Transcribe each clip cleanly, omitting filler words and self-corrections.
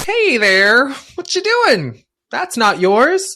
Hey there, what you doing? That's not yours.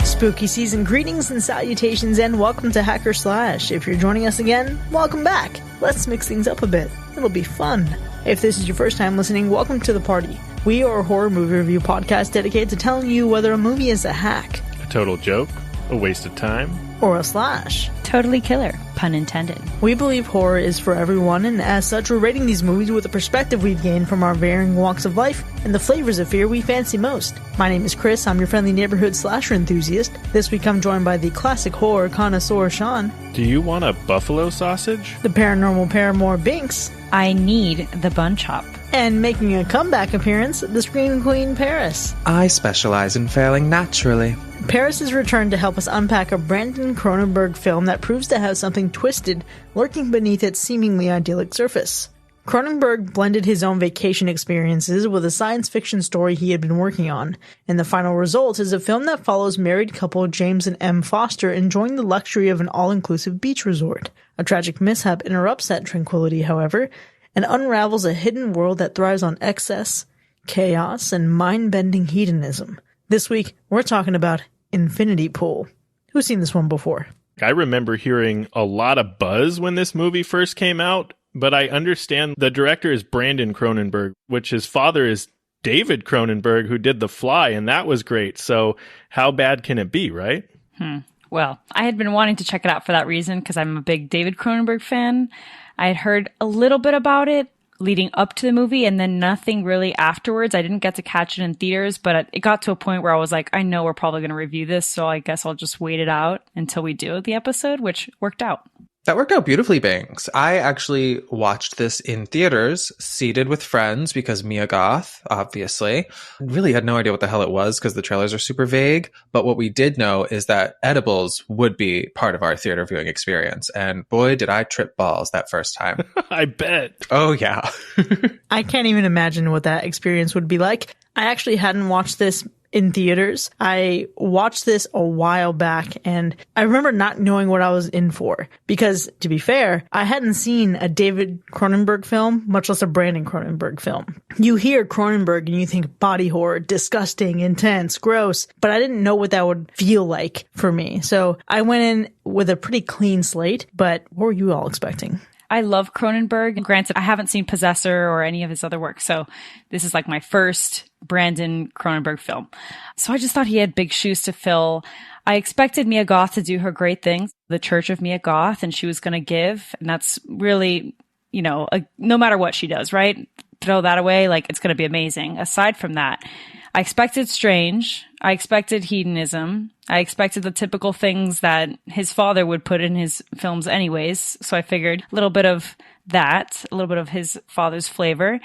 Spooky season greetings and salutations, and welcome to Hacker Slash. If you're joining us again, welcome back. Let's mix things up a bit. It'll be fun. If this is your first time listening, welcome to the party. We are a horror movie review podcast dedicated to telling you whether a movie is a hack, a total joke, a waste of time, or a slash. Totally killer, pun intended. We believe horror is for everyone, and as such, we're rating these movies with the perspective we've gained from our varying walks of life and the flavors of fear we fancy most. My name is Kris, I'm your friendly neighborhood slasher enthusiast. This week I'm joined by the classic horror connoisseur Sean. Do you want a buffalo sausage? The paranormal paramour Binks. I need the bun chop. And making a comeback appearance, the Scream Queen Paris. I specialize in failing naturally. Paris has returned to help us unpack a Brandon Cronenberg film that proves to have something twisted lurking beneath its seemingly idyllic surface. Cronenberg blended his own vacation experiences with a science fiction story he had been working on, and the final result is a film that follows married couple James and M. Foster enjoying the luxury of an all-inclusive beach resort. A tragic mishap interrupts that tranquility, however, and unravels a hidden world that thrives on excess, chaos, and mind-bending hedonism. This week, we're talking about Infinity Pool. Who's seen this one before? I remember hearing a lot of buzz when this movie first came out, but I understand the director is Brandon Cronenberg, which his father is David Cronenberg, who did The Fly, and that was great. So how bad can it be, right? Well, I had been wanting to check it out for that reason because I'm a big David Cronenberg fan. I had heard a little bit about it leading up to the movie and then nothing really afterwards. I didn't get to catch it in theaters, but it got to a point where I was like, I know we're probably going to review this, so I guess I'll just wait it out until we do the episode, which worked out. That worked out beautifully, Banks. I actually watched this in theaters, seated with friends, because Mia Goth, obviously. Really had no idea what the hell it was because the trailers are super vague. But what we did know is that edibles would be part of our theater viewing experience. And boy, did I trip balls that first time. I bet. Oh, yeah. I can't even imagine what that experience would be like. I actually hadn't watched this in theaters. I watched this a while back, and I remember not knowing what I was in for. Because, to be fair, I hadn't seen a David Cronenberg film, much less a Brandon Cronenberg film. You hear Cronenberg and you think body horror, disgusting, intense, gross, but I didn't know what that would feel like for me. So I went in with a pretty clean slate, but what were you all expecting? I love Cronenberg. Granted, I haven't seen Possessor or any of his other work, so this is like my first Brandon Cronenberg film. So I just thought he had big shoes to fill. I expected Mia Goth to do her great things, The Church of Mia Goth, and she was going to give, and that's really, no matter what she does, right? Throw that away, like it's going to be amazing. Aside from that, I expected strange. I expected hedonism. I expected the typical things that his father would put in his films anyways. So I figured a little bit of that, a little bit of his father's flavor.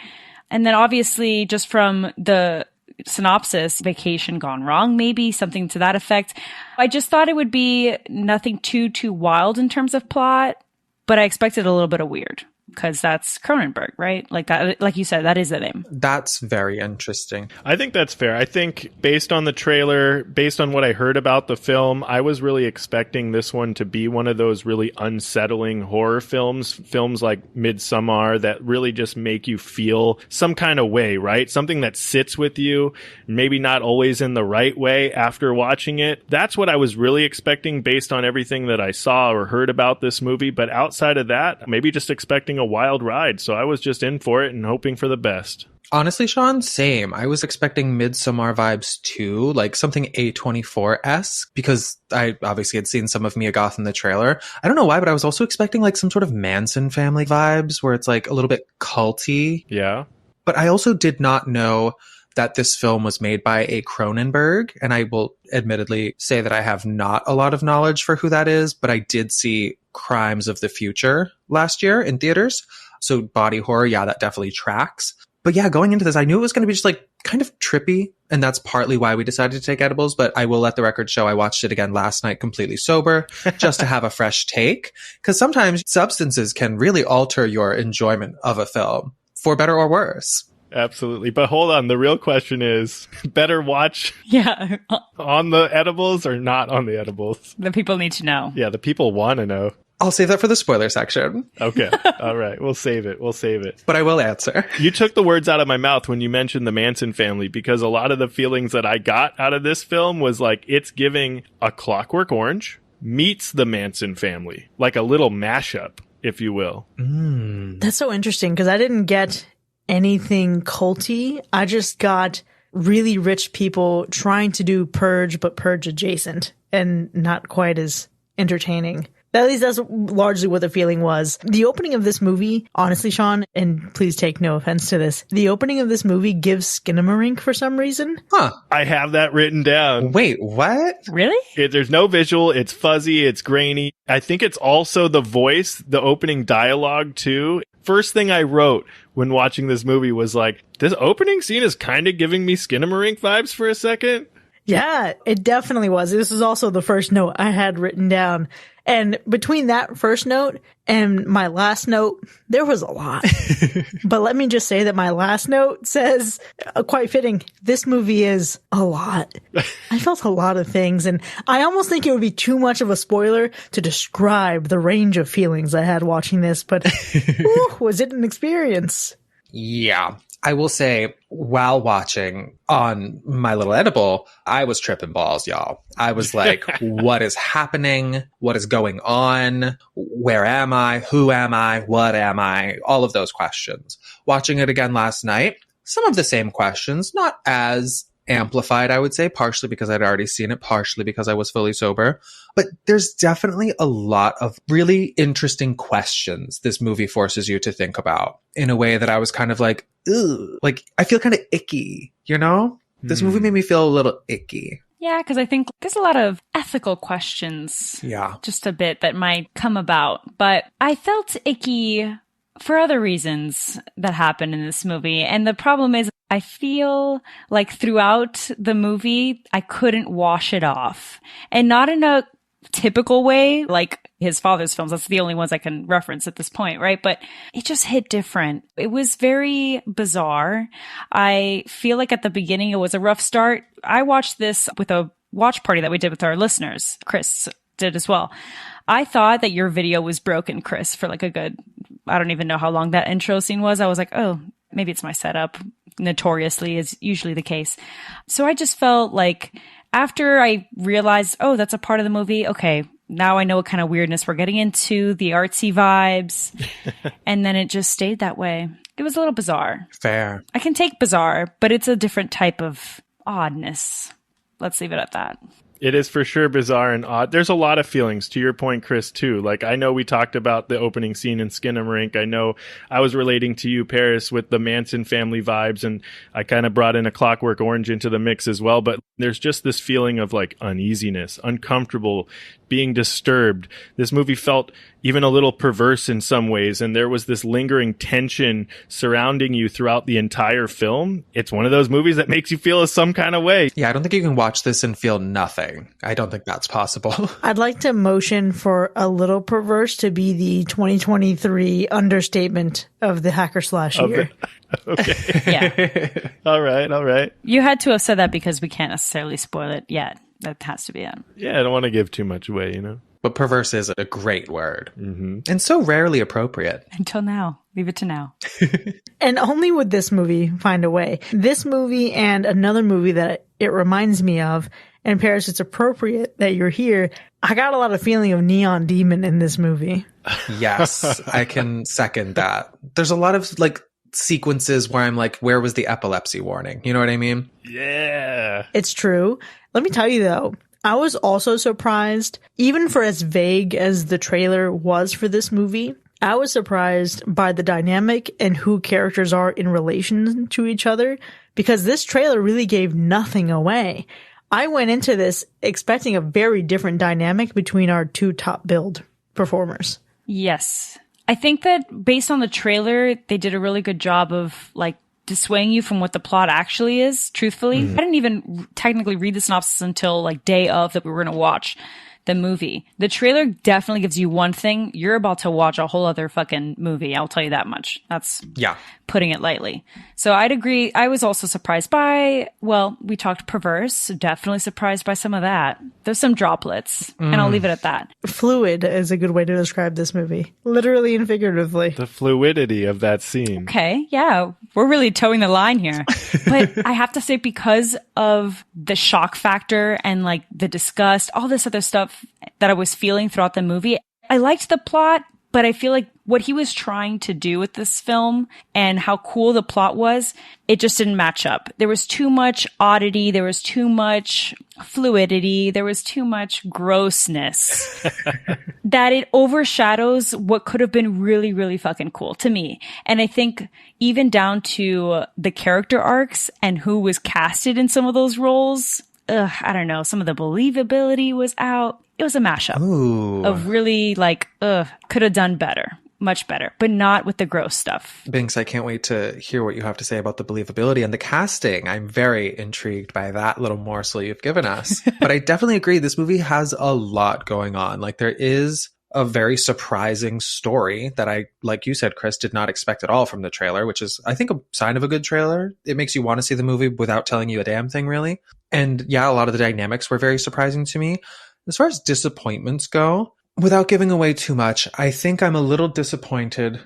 And then obviously just from the synopsis, vacation gone wrong, maybe something to that effect. I just thought it would be nothing too wild in terms of plot, but I expected a little bit of weird. Because that's Cronenberg, right? Like that, like you said, that is the name. That's very interesting. I think that's fair. I think based on the trailer, based on what I heard about the film, I was really expecting this one to be one of those really unsettling horror films like Midsommar that really just make you feel some kind of way, right? Something that sits with you, maybe not always in the right way after watching it. That's what I was really expecting based on everything that I saw or heard about this movie. But outside of that, maybe just expecting a wild ride. So I was just in for it and hoping for the best. Honestly, Sean, same. I was expecting Midsommar vibes too, like something A24-esque, because I obviously had seen some of Mia Goth in the trailer. I don't know why, but I was also expecting like some sort of Manson family vibes where it's like a little bit culty. Yeah. But I also did not know that this film was made by a Cronenberg, and I will admittedly say that I have not a lot of knowledge for who that is, but I did see Crimes of the Future last year in theaters. So body horror, yeah, that definitely tracks. But yeah, going into this, I knew it was going to be just like kind of trippy, and that's partly why we decided to take edibles, but I will let the record show I watched it again last night completely sober, just to have a fresh take, because sometimes substances can really alter your enjoyment of a film, for better or worse. Absolutely. But hold on. The real question is, better watch on the edibles or not on the edibles? The people need to know. Yeah, the people want to know. I'll save that for the spoiler section, Okay. All right. We'll save it. We'll save it. but I will answer. You took the words out of my mouth when you mentioned the Manson family, because a lot of the feelings that I got out of this film was like it's giving A Clockwork Orange meets the Manson family, like a little mashup, if you will. That's so interesting because I didn't get anything culty. I just got really rich people trying to do Purge, but Purge adjacent and not quite as entertaining. At least that's largely what the feeling was. The opening of this movie, honestly, Sean, and please take no offense to this, the opening of this movie gives Skinamarink for some reason. Huh. I have that written down. Wait, what? Really? There's no visual. It's fuzzy. It's grainy. I think it's also the voice, the opening dialogue, too. First thing I wrote when watching this movie was like, this opening scene is kind of giving me Skinamarink vibes for a second. Yeah, it definitely was. This is also the first note I had written down. And between that first note and my last note, there was a lot. But let me just say that my last note says, quite fitting, this movie is a lot. I felt a lot of things, and I almost think it would be too much of a spoiler to describe the range of feelings I had watching this, but ooh, was it an experience? Yeah. I will say, while watching on my little edible, I was tripping balls, y'all. I was like, what is happening? What is going on? Where am I? Who am I? What am I? All of those questions. Watching it again last night, some of the same questions, not as amplified, I would say, partially because I'd already seen it, partially because I was fully sober. But there's definitely a lot of really interesting questions this movie forces you to think about in a way that I was kind of like, ugh, like I feel kind of icky, you know? This movie made me feel a little icky. Yeah, because I think there's a lot of ethical questions. Yeah. Just a bit that might come about. But I felt icky for other reasons that happened in this movie. And the problem is, I feel like throughout the movie, I couldn't wash it off. And not in a typical way, like his father's films. That's the only ones I can reference at this point, right? But it just hit different. It was very bizarre. I feel like at the beginning, it was a rough start. I watched this with a watch party that we did with our listeners. Kris did as well. I thought that your video was broken, Kris, for like a good, I don't even know how long that intro scene was. I was like, oh, maybe it's my setup. Notoriously is usually the case. So I just felt like after I realized, oh, that's a part of the movie. Okay, now I know what kind of weirdness we're getting into, the artsy vibes. And then it just stayed that way. It was a little bizarre. Fair. I can take bizarre, but it's a different type of oddness. Let's leave it at that. It is for sure bizarre and odd. There's a lot of feelings, to your point, Kris, too. Like, I know we talked about the opening scene in Skinamarink. I know I was relating to you, Paris, with the Manson family vibes, and I kind of brought in A Clockwork Orange into the mix as well. But there's just this feeling of, like, uneasiness, uncomfortable, being disturbed. This movie felt even a little perverse in some ways, and there was this lingering tension surrounding you throughout the entire film. It's one of those movies that makes you feel some kind of way. Yeah, I don't think you can watch this and feel nothing. I don't think that's possible. I'd like to motion for a little perverse to be the 2023 understatement of the hacker slash year. Okay. Yeah. All right. You had to have said that because we can't necessarily spoil it yet. That has to be it. Yeah, I don't want to give too much away, you know? But perverse is a great word. And so rarely appropriate. Until now. Leave it to now. And only would this movie find a way. This movie and another movie that it reminds me of, and Paris, it's appropriate that you're here. I got a lot of feeling of Neon Demon in this movie. Yes, I can second that. There's a lot of like sequences where I'm like, where was the epilepsy warning? You know what I mean? Yeah. It's true. Let me tell you though, I was also surprised, even for as vague as the trailer was for this movie, I was surprised by the dynamic and who characters are in relation to each other, because this trailer really gave nothing away. I went into this expecting a very different dynamic between our two top billed performers. Yes. I think that based on the trailer, they did a really good job of like dissuading you from what the plot actually is, truthfully. I didn't even technically read the synopsis until like day of that we were going to watch the movie. The trailer definitely gives you one thing. You're about to watch a whole other fucking movie. I'll tell you that much. That's putting it lightly. So I'd agree. I was also surprised by, well, we talked perverse. Definitely surprised by some of that. There's some droplets, and I'll leave it at that. Fluid is a good way to describe this movie. Literally and figuratively. The fluidity of that scene. Okay, yeah. We're really towing the line here. But I have to say, because of the shock factor and like the disgust, all this other stuff that I was feeling throughout the movie, I liked the plot, but I feel like what he was trying to do with this film and how cool the plot was, it just didn't match up. There was too much oddity. There was too much fluidity. There was too much grossness that it overshadows what could have been really, really fucking cool to me. And I think even down to the character arcs and who was casted in some of those roles, I don't know. Some of the believability was out. It was a mashup of really like, could have done better. Much better, but not with the gross stuff. Binks, I can't wait to hear what you have to say about the believability and the casting. I'm very intrigued by that little morsel you've given us. But I definitely agree. This movie has a lot going on. Like, there is a very surprising story that I, like you said, Kris, did not expect at all from the trailer, which is, I think, a sign of a good trailer. It makes you want to see the movie without telling you a damn thing, really. And yeah, a lot of the dynamics were very surprising to me. As far as disappointments go, without giving away too much, I think I'm a little disappointed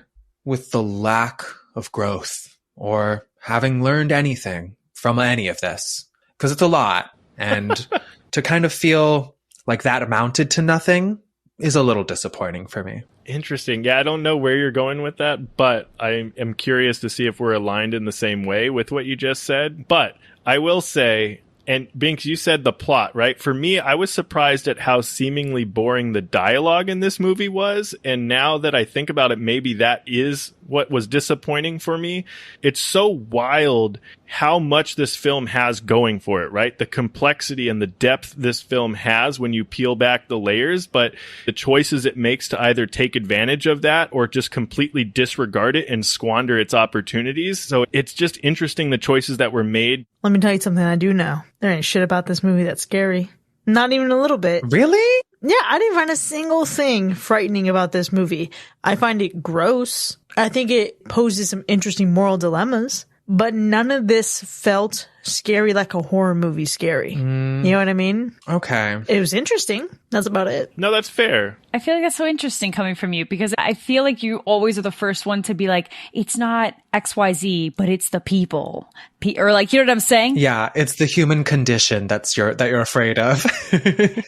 with the lack of growth or having learned anything from any of this, because it's a lot. And to kind of feel like that amounted to nothing is a little disappointing for me. Interesting. Yeah, I don't know where you're going with that, but I am curious to see if we're aligned in the same way with what you just said. But I will say, and Binks, you said the plot, right? For me, I was surprised at how seemingly boring the dialogue in this movie was. And now that I think about it, maybe that is what was disappointing for me. It's so wild how much this film has going for it, right? The complexity and the depth this film has when you peel back the layers, but the choices it makes to either take advantage of that or just completely disregard it and squander its opportunities. So it's just interesting, the choices that were made. Let me tell you something I do know. There ain't shit about this movie that's scary. Not even a little bit. Really? Yeah, I didn't find a single thing frightening about this movie. I find it gross. I think it poses some interesting moral dilemmas, but none of this felt scary like a horror movie scary. You know what I mean? Okay. It was interesting. That's about it. No, that's fair. I feel like that's so interesting coming from you, because I feel like you always are the first one to be like, it's not XYZ, but it's the people. Or like, you know what I'm saying? Yeah, it's the human condition that you're afraid of.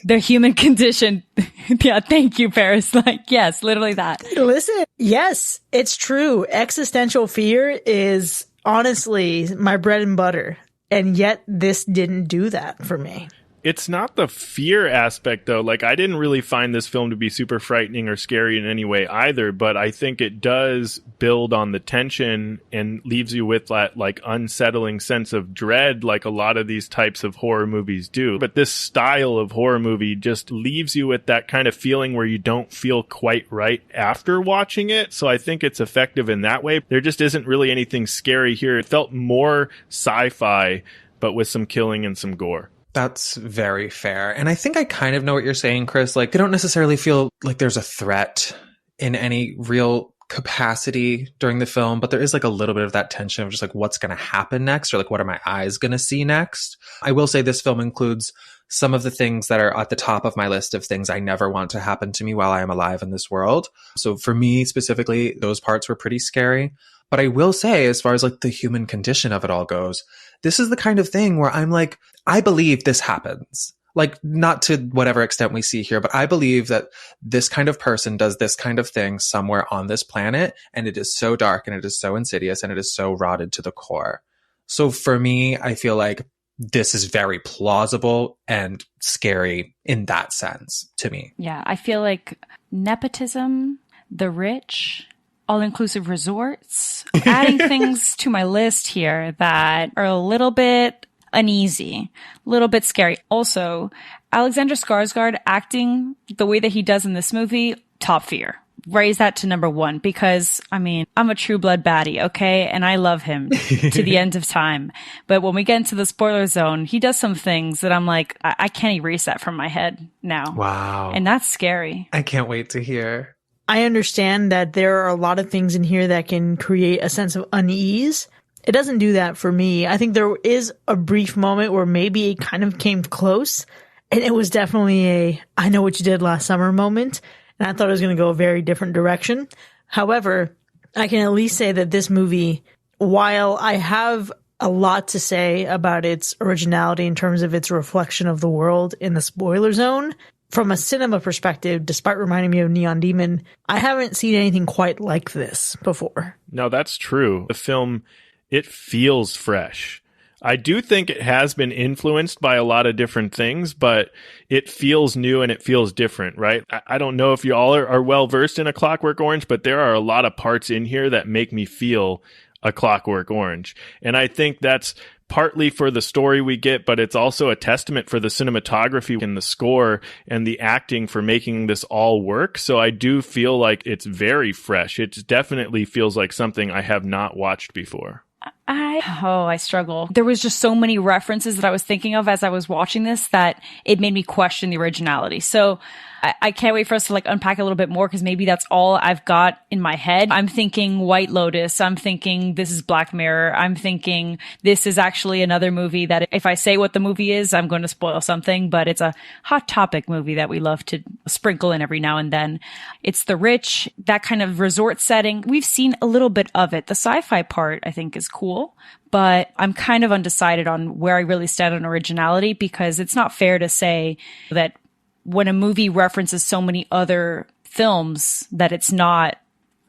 The human condition. Yeah, thank you, Paris. Like, yes, literally that. Listen, yes, it's true. Existential fear is honestly my bread and butter. And yet this didn't do that for me. It's not the fear aspect, though. Like, I didn't really find this film to be super frightening or scary in any way either, but I think it does build on the tension and leaves you with that, like, unsettling sense of dread, like a lot of these types of horror movies do. But this style of horror movie just leaves you with that kind of feeling where you don't feel quite right after watching it. So I think it's effective in that way. There just isn't really anything scary here. It felt more sci-fi, but with some killing and some gore. That's very fair. And I think I kind of know what you're saying, Kris. Like, I don't necessarily feel like there's a threat in any real capacity during the film, but there is like a little bit of that tension of just like, what's going to happen next? Or like, what are my eyes going to see next? I will say this film includes some of the things that are at the top of my list of things I never want to happen to me while I am alive in this world. So for me specifically, those parts were pretty scary. But I will say, as far as like the human condition of it all goes, this is the kind of thing where I'm like, I believe this happens. Like, not to whatever extent we see here, but I believe that this kind of person does this kind of thing somewhere on this planet. And it is so dark and it is so insidious and it is so rotted to the core. So for me, I feel like this is very plausible and scary in that sense to me. Yeah, I feel like nepotism, the rich, all-inclusive resorts, adding things to my list here that are a little bit uneasy, a little bit scary. Also, Alexander Skarsgård acting the way that he does in this movie, top fear. raise that to number one because, I mean, I'm a true blood baddie, okay? And I love him to the end of time. But when we get into the spoiler zone, he does some things that I'm like, I can't erase that from my head now. Wow. And that's scary. I can't wait to hear. I understand that there are a lot of things in here that can create a sense of unease. It doesn't do that for me. I think there is a brief moment where maybe it kind of came close, and it was definitely a I know what you did last summer moment, and I thought it was going to go a very different direction. However, I can at least say that this movie, while I have a lot to say about its originality in terms of its reflection of the world in the spoiler zone, from a cinema perspective, despite reminding me of Neon Demon, I haven't seen anything quite like this before. No, that's true. The film, it feels fresh. I do think it has been influenced by a lot of different things, but it feels new and it feels different, right? I don't know if you all are well versed in A Clockwork Orange, but there are a lot of parts in here that make me feel A Clockwork Orange. And I think that's partly for the story we get, but it's also a testament for the cinematography and the score and the acting for making this all work. So I do feel like it's very fresh. It definitely feels like something I have not watched before. I struggle. There was just so many references that I was thinking of as I was watching this that it made me question the originality. So I can't wait for us to like unpack a little bit more because maybe that's all I've got in my head. I'm thinking White Lotus. I'm thinking this is Black Mirror. I'm thinking this is actually another movie that if I say what the movie is, I'm going to spoil something, but it's a hot topic movie that we love to sprinkle in every now and then. It's The Rich, that kind of resort setting. We've seen a little bit of it. The sci-fi part I think is cool, but I'm kind of undecided on where I really stand on originality because it's not fair to say that when a movie references so many other films that it's not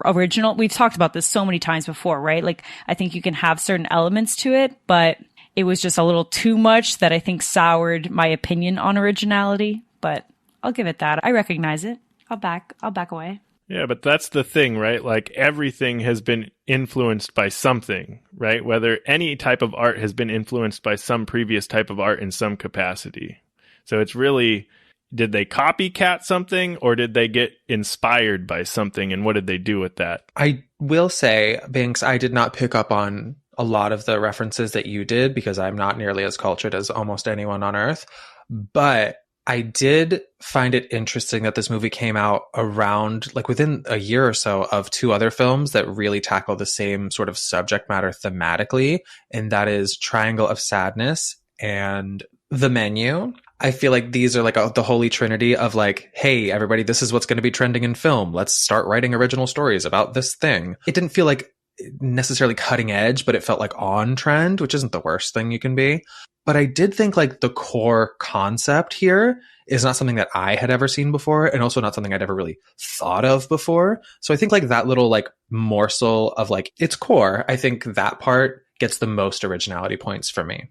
original. We've talked about this so many times before, right? Like, I think you can have certain elements to it, but it was just a little too much that I think soured my opinion on originality, but I'll give it that. I recognize it. I'll back away. Yeah, but that's the thing, right? Like everything has been influenced by something, right? Whether any type of art has been influenced by some previous type of art in some capacity. So it's really, did they copycat something or did they get inspired by something? And what did they do with that? I will say, Binks, I did not pick up on a lot of the references that you did because I'm not nearly as cultured as almost anyone on Earth. But I did find it interesting that this movie came out around, like within a year or so of two other films that really tackle the same sort of subject matter thematically. And that is Triangle of Sadness and The Menu. I feel like these are like the holy trinity of like, hey, everybody, this is what's going to be trending in film. Let's start writing original stories about this thing. It didn't feel like necessarily cutting edge, but it felt like on trend, which isn't the worst thing you can be. But I did think like the core concept here is not something that I had ever seen before and also not something I'd ever really thought of before. So I think like that little like morsel of like its core, I think that part gets the most originality points for me.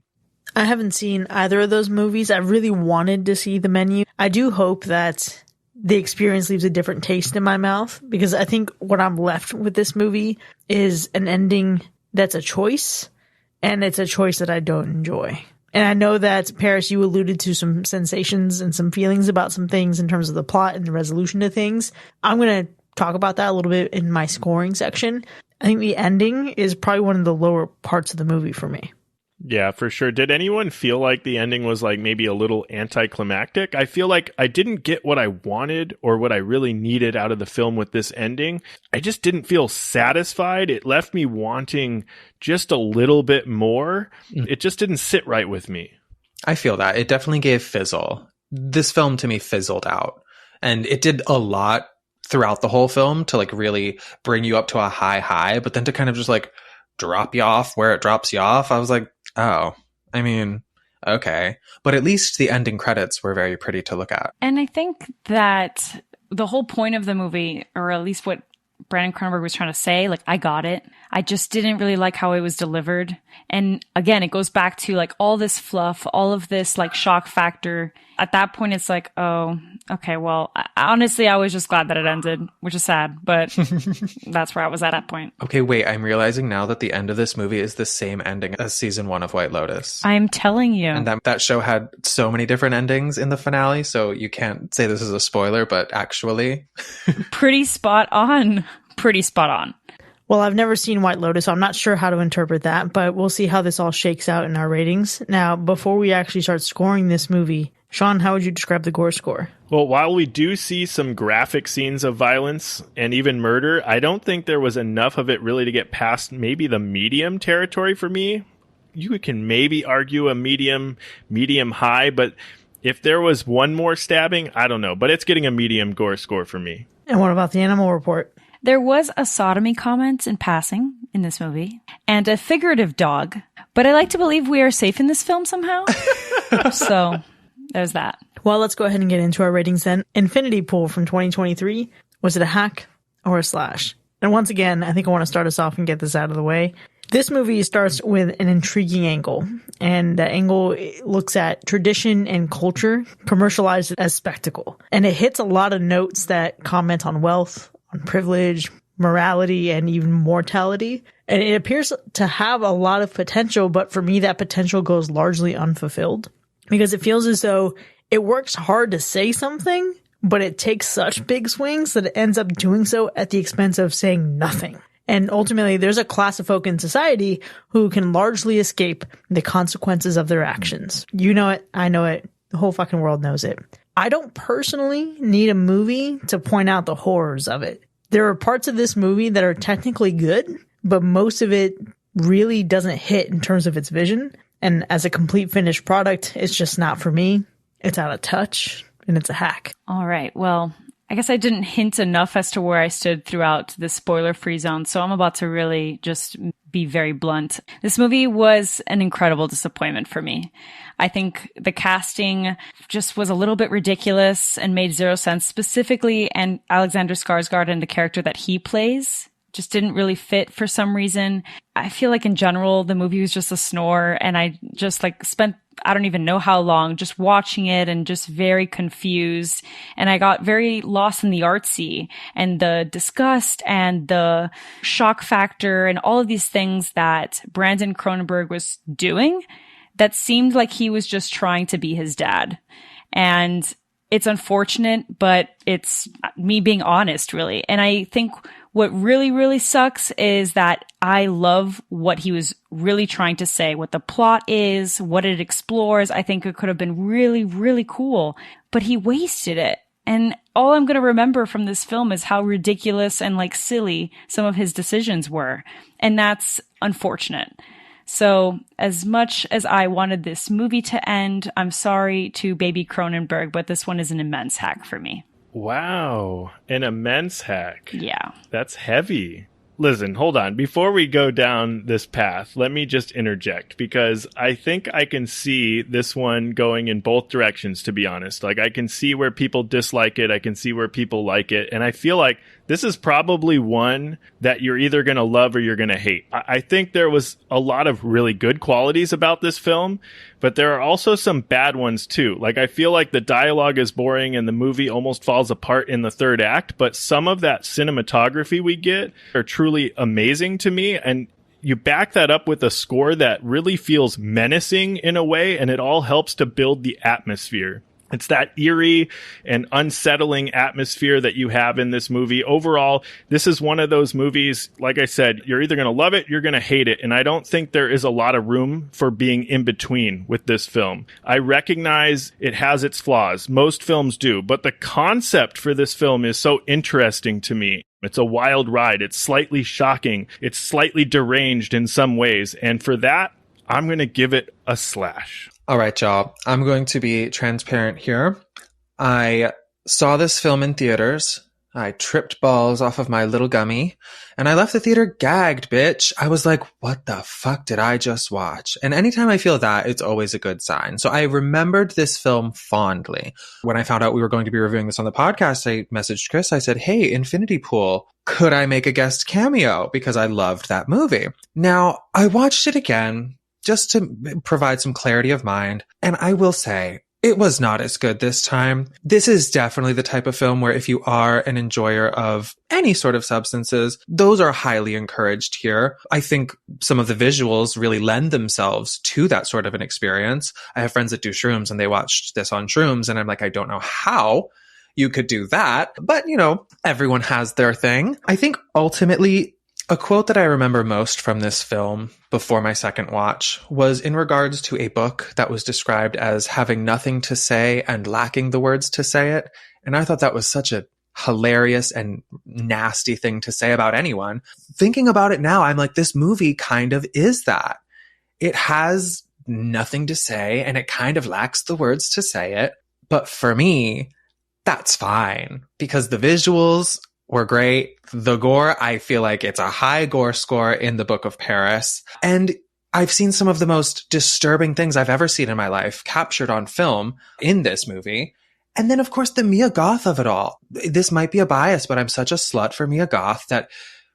I haven't seen either of those movies. I really wanted to see The Menu. I do hope that the experience leaves a different taste in my mouth because I think what I'm left with this movie is an ending that's a choice, and it's a choice that I don't enjoy. And I know that, Paris, you alluded to some sensations and some feelings about some things in terms of the plot and the resolution to things. I'm going to talk about that a little bit in my scoring section. I think the ending is probably one of the lower parts of the movie for me. Yeah, for sure. Did anyone feel like the ending was like maybe a little anticlimactic? I feel like I didn't get what I wanted or what I really needed out of the film with this ending. I just didn't feel satisfied. It left me wanting just a little bit more. It just didn't sit right with me. I feel that. It definitely gave fizzle. This film to me fizzled out. And it did a lot throughout the whole film to like really bring you up to a high, but then to kind of just like drop you off where it drops you off. I was like, oh, I mean, okay. But at least the ending credits were very pretty to look at. And I think that the whole point of the movie, or at least what Brandon Cronenberg was trying to say, like, I got it. I just didn't really like how it was delivered. And again, it goes back to like all this fluff, all of this like shock factor. At that point, it's like, oh, Okay, well, honestly, I was just glad that it ended, which is sad, but that's where I was at that point. Okay, wait, I'm realizing now that the end of this movie is the same ending as season 1 of White Lotus. I'm telling you. And that show had so many different endings in the finale, so you can't say this is a spoiler, but actually... Pretty spot on. Pretty spot on. Well, I've never seen White Lotus, so I'm not sure how to interpret that, but we'll see how this all shakes out in our ratings. Now, before we actually start scoring this movie, Sean, how would you describe the gore score? Well, while we do see some graphic scenes of violence and even murder, I don't think there was enough of it really to get past maybe the medium territory for me. You can maybe argue a medium high, but if there was one more stabbing, I don't know. But it's getting a medium gore score for me. And what about the animal report? There was a sodomy comment in passing in this movie and a figurative dog, but I like to believe we are safe in this film somehow. So there's that. Well, let's go ahead and get into our ratings then. Infinity Pool from 2023. Was it a hack or a slash? And once again, I think I want to start us off and get this out of the way. This movie starts with an intriguing angle, and the angle looks at tradition and culture commercialized as spectacle. And it hits a lot of notes that comment on wealth, on privilege, morality, and even mortality. And it appears to have a lot of potential, but for me, that potential goes largely unfulfilled because it feels as though it works hard to say something, but it takes such big swings that it ends up doing so at the expense of saying nothing. And ultimately, there's a class of folk in society who can largely escape the consequences of their actions. You know it. I know it. The whole fucking world knows it. I don't personally need a movie to point out the horrors of it. There are parts of this movie that are technically good, but most of it really doesn't hit in terms of its vision. And as a complete finished product, it's just not for me. It's out of touch, and it's a hack. All right. Well, I guess I didn't hint enough as to where I stood throughout the spoiler-free zone, so I'm about to really just be very blunt. This movie was an incredible disappointment for me. I think the casting just was a little bit ridiculous and made zero sense, specifically, and Alexander Skarsgård and the character that he plays just didn't really fit for some reason. I feel like in general, the movie was just a snore, and I just spent I don't even know how long just watching it and just very confused. And I got very lost in the artsy and the disgust and the shock factor and all of these things that Brandon Cronenberg was doing that seemed like he was just trying to be his dad. And it's unfortunate, but it's me being honest, really. And I think what really, really sucks is that I love what he was really trying to say, what the plot is, what it explores. I think it could have been really, really cool, but he wasted it. And all I'm going to remember from this film is how ridiculous and silly some of his decisions were. And that's unfortunate. So as much as I wanted this movie to end, I'm sorry to baby Cronenberg, but this one is an immense hack for me. Wow. An immense hack. Yeah. That's heavy. Listen, hold on. Before we go down this path, let me just interject because I think I can see this one going in both directions, to be honest. I can see where people dislike it. I can see where people like it. And I feel like this is probably one that you're either going to love or you're going to hate. I think there was a lot of really good qualities about this film, but there are also some bad ones too. I feel like the dialogue is boring and the movie almost falls apart in the third act, but some of that cinematography we get are truly amazing to me. And you back that up with a score that really feels menacing in a way, and it all helps to build the atmosphere. It's that eerie and unsettling atmosphere that you have in this movie. Overall, this is one of those movies, like I said, you're either going to love it, you're going to hate it. And I don't think there is a lot of room for being in between with this film. I recognize it has its flaws. Most films do. But the concept for this film is so interesting to me. It's a wild ride. It's slightly shocking. It's slightly deranged in some ways. And for that, I'm going to give it a slash. All right, y'all. I'm going to be transparent here. I saw this film in theaters. I tripped balls off of my little gummy, and I left the theater gagged, bitch. I was like, what the fuck did I just watch? And anytime I feel that, it's always a good sign. So I remembered this film fondly. When I found out we were going to be reviewing this on the podcast, I messaged Kris. I said, hey, Infinity Pool, could I make a guest cameo? Because I loved that movie. Now, I watched it again just to provide some clarity of mind. And I will say, It was not as good this time. This is definitely the type of film where if you are an enjoyer of any sort of substances, those are highly encouraged here. I think some of the visuals really lend themselves to that sort of an experience. I have friends that do shrooms and they watched this on shrooms and I'm like, I don't know how you could do that. But, everyone has their thing. I think ultimately, a quote that I remember most from this film before my second watch was in regards to a book that was described as having nothing to say and lacking the words to say it. And I thought that was such a hilarious and nasty thing to say about anyone. Thinking about it now, I'm like, this movie kind of is that. It has nothing to say and it kind of lacks the words to say it. But for me, that's fine because the visuals were great. The gore, I feel like it's a high gore score in the Book of Paris. And I've seen some of the most disturbing things I've ever seen in my life captured on film in this movie. And then, of course, the Mia Goth of it all. This might be a bias, but I'm such a slut for Mia Goth that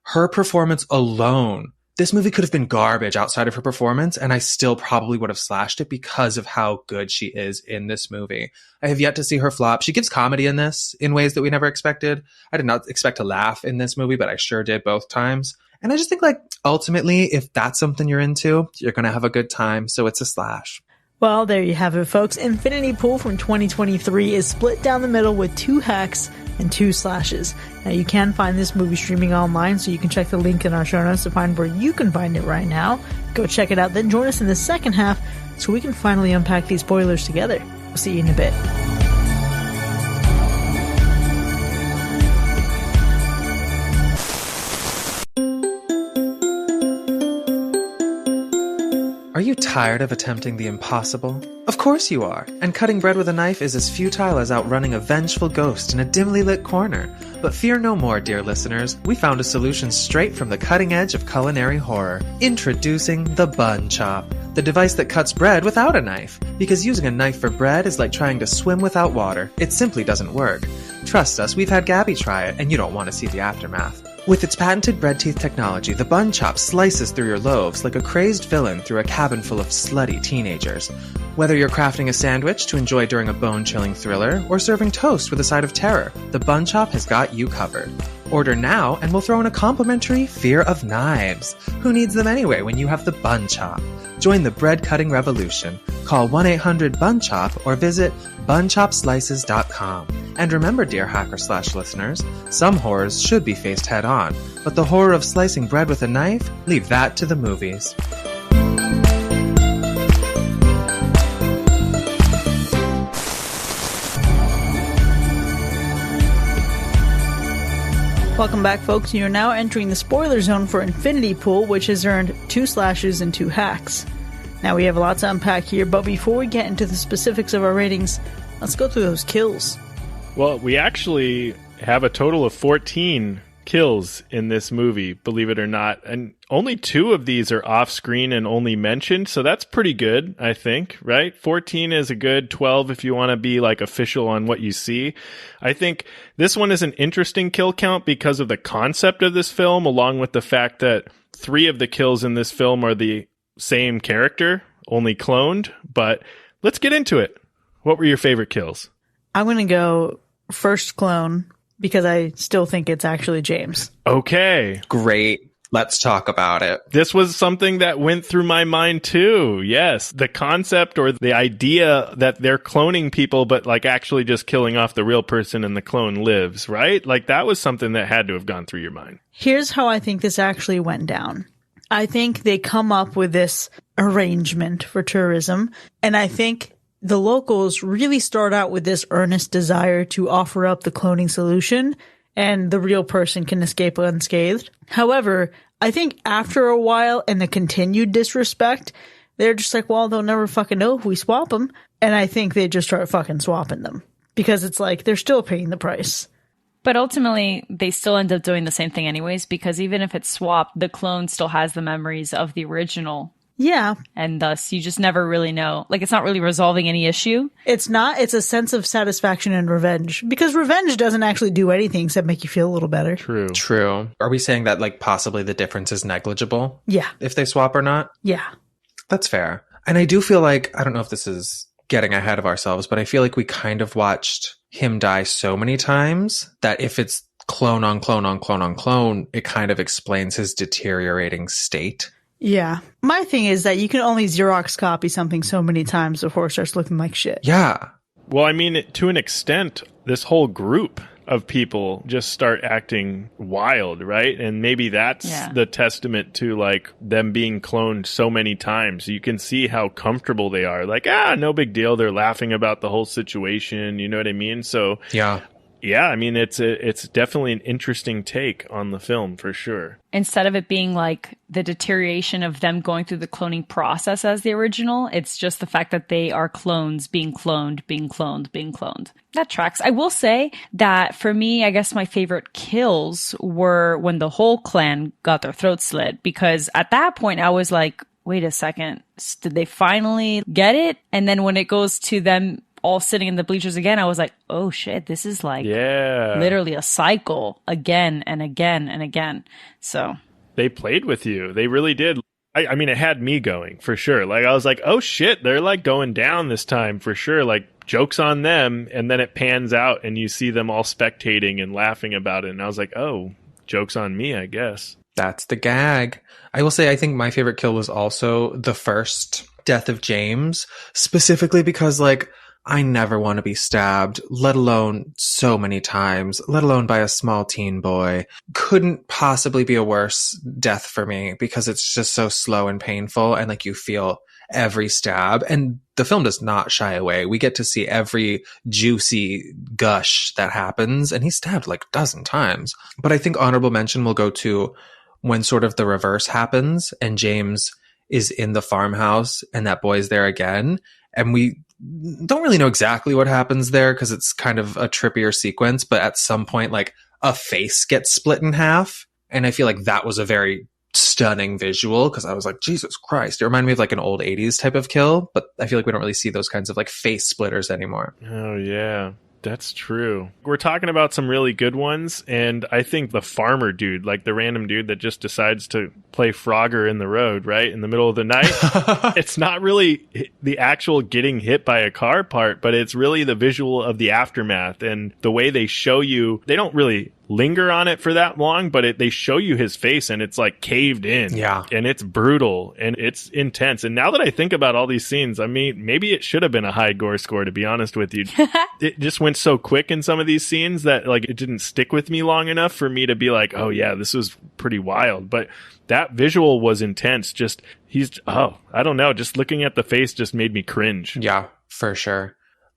her performance alone, this movie could have been garbage outside of her performance, and I still probably would have slashed it because of how good she is in this movie. I have yet to see her flop. She gives comedy in this in ways that we never expected. I did not expect to laugh in this movie, but I sure did both times. And I just think, ultimately, if that's something you're into, you're going to have a good time, so it's a slash. Well, there you have it, folks. Infinity Pool from 2023 is split down the middle with 2 hacks and 2 slashes. Now, you can find this movie streaming online, so you can check the link in our show notes to find where you can find it right now. Go check it out, then join us in the second half so we can finally unpack these spoilers together. We'll see you in a bit. Are you tired of attempting the impossible? Of course you are, and cutting bread with a knife is as futile as outrunning a vengeful ghost in a dimly lit corner. But fear no more, dear listeners. We found a solution straight from the cutting edge of culinary horror. Introducing the Bun Chop, the device that cuts bread without a knife. Because using a knife for bread is like trying to swim without water. It simply doesn't work. Trust us, we've had Gabby try it, and you don't want to see the aftermath. With its patented bread teeth technology, the Bun Chop slices through your loaves like a crazed villain through a cabin full of slutty teenagers. Whether you're crafting a sandwich to enjoy during a bone-chilling thriller or serving toast with a side of terror, the Bun Chop has got you covered. Order now and we'll throw in a complimentary Fear of Knives. Who needs them anyway when you have the Bun Chop? Join the bread-cutting revolution. Call 1-800-BUN-CHOP or visit bunchopslices.com. And remember, dear hacker/listeners, some horrors should be faced head-on, but the horror of slicing bread with a knife, leave that to the movies. Welcome back, folks. You're now entering the spoiler zone for Infinity Pool, which has earned 2 slashes and 2 hacks. Now, we have a lot to unpack here, but before we get into the specifics of our ratings, let's go through those kills. Well, we actually have a total of 14 kills in this movie, believe it or not. And only 2 of these are off screen and only mentioned. So that's pretty good, I think, right? 14 is a good 12 if you want to be official on what you see. I think this one is an interesting kill count because of the concept of this film, along with the fact that 3 of the kills in this film are the same character, only cloned. But let's get into it. What were your favorite kills? I'm going to go first clone because I still think it's actually James. Okay. Great. Let's talk about it. This was something that went through my mind too. Yes. The concept or the idea that they're cloning people, but actually just killing off the real person and the clone lives, right? That was something that had to have gone through your mind. Here's how I think this actually went down. I think they come up with this arrangement for tourism, and I think the locals really start out with this earnest desire to offer up the cloning solution and the real person can escape unscathed. However, I think after a while and the continued disrespect, they're just like, well, they'll never fucking know if we swap them. And I think they just start fucking swapping them because it's they're still paying the price. But ultimately, they still end up doing the same thing anyways, because even if it's swapped, the clone still has the memories of the original. Yeah. And thus, you just never really know. It's not really resolving any issue. It's not. It's a sense of satisfaction and revenge. Because revenge doesn't actually do anything except make you feel a little better. True. Are we saying that, possibly the difference is negligible? Yeah. If they swap or not? Yeah. That's fair. And I do feel I don't know if this is getting ahead of ourselves, but I feel like we kind of watched him die so many times that if it's clone on clone on clone on clone, it kind of explains his deteriorating state. Yeah. My thing is that you can only Xerox copy something so many times before it starts looking like shit. Yeah. Well, I mean, to an extent, this whole group of people just start acting wild, right? And maybe that's the testament to like them being cloned so many times. You can see how comfortable they are. Like, no big deal. They're laughing about the whole situation. You know what I mean? So yeah, I mean, it's definitely an interesting take on the film for sure. Instead of it being like the deterioration of them going through the cloning process as the original, it's just the fact that they are clones being cloned, being cloned, being cloned. That tracks. I will say that for me, I guess my favorite kills were when the whole clan got their throats slit, because at that point I was like, wait a second, did they finally get it? And then when it goes to them all sitting in the bleachers again, I was like, oh shit, this is like literally a cycle again and again and again. So they played with you. They really did. I mean, it had me going for sure. Like, I was like, oh shit, they're like going down this time for sure. Like, joke's on them. And then it pans out and you see them all spectating and laughing about it. And I was like, oh, joke's on me, I guess. That's the gag. I will say, I think my favorite kill was also the first death of James, specifically because, like, I never want to be stabbed, let alone so many times, let alone by a small teen boy. Couldn't possibly be a worse death for me because it's just so slow and painful, and like you feel every stab. And the film does not shy away. We get to see every juicy gush that happens, and he's stabbed like a dozen times. But I think honorable mention will go to when sort of the reverse happens and James is in the farmhouse and that boy's there again. And we don't really know exactly what happens there because it's kind of a trippier sequence, but at some point, like, a face gets split in half. And I feel like that was a very stunning visual because I was like, Jesus Christ. It reminded me of like an old 80s type of kill, but I feel like we don't really see those kinds of like face splitters anymore. Oh, yeah. That's true. We're talking about some really good ones, and I think the farmer dude, like the random dude that just decides to play Frogger in the road, right, in the middle of the night, it's not really the actual getting hit by a car part, but it's really the visual of the aftermath and the way they show you. They don't really linger on it for that long, but they show you his face and it's like caved in. Yeah. And it's brutal and it's intense. And now that I think about all these scenes, I mean, maybe it should have been a high gore score, to be honest with you. It just went so quick in some of these scenes that like it didn't stick with me long enough for me to be like, oh yeah, this was pretty wild. But that visual was intense. I don't know. Just looking at the face just made me cringe. Yeah, for sure.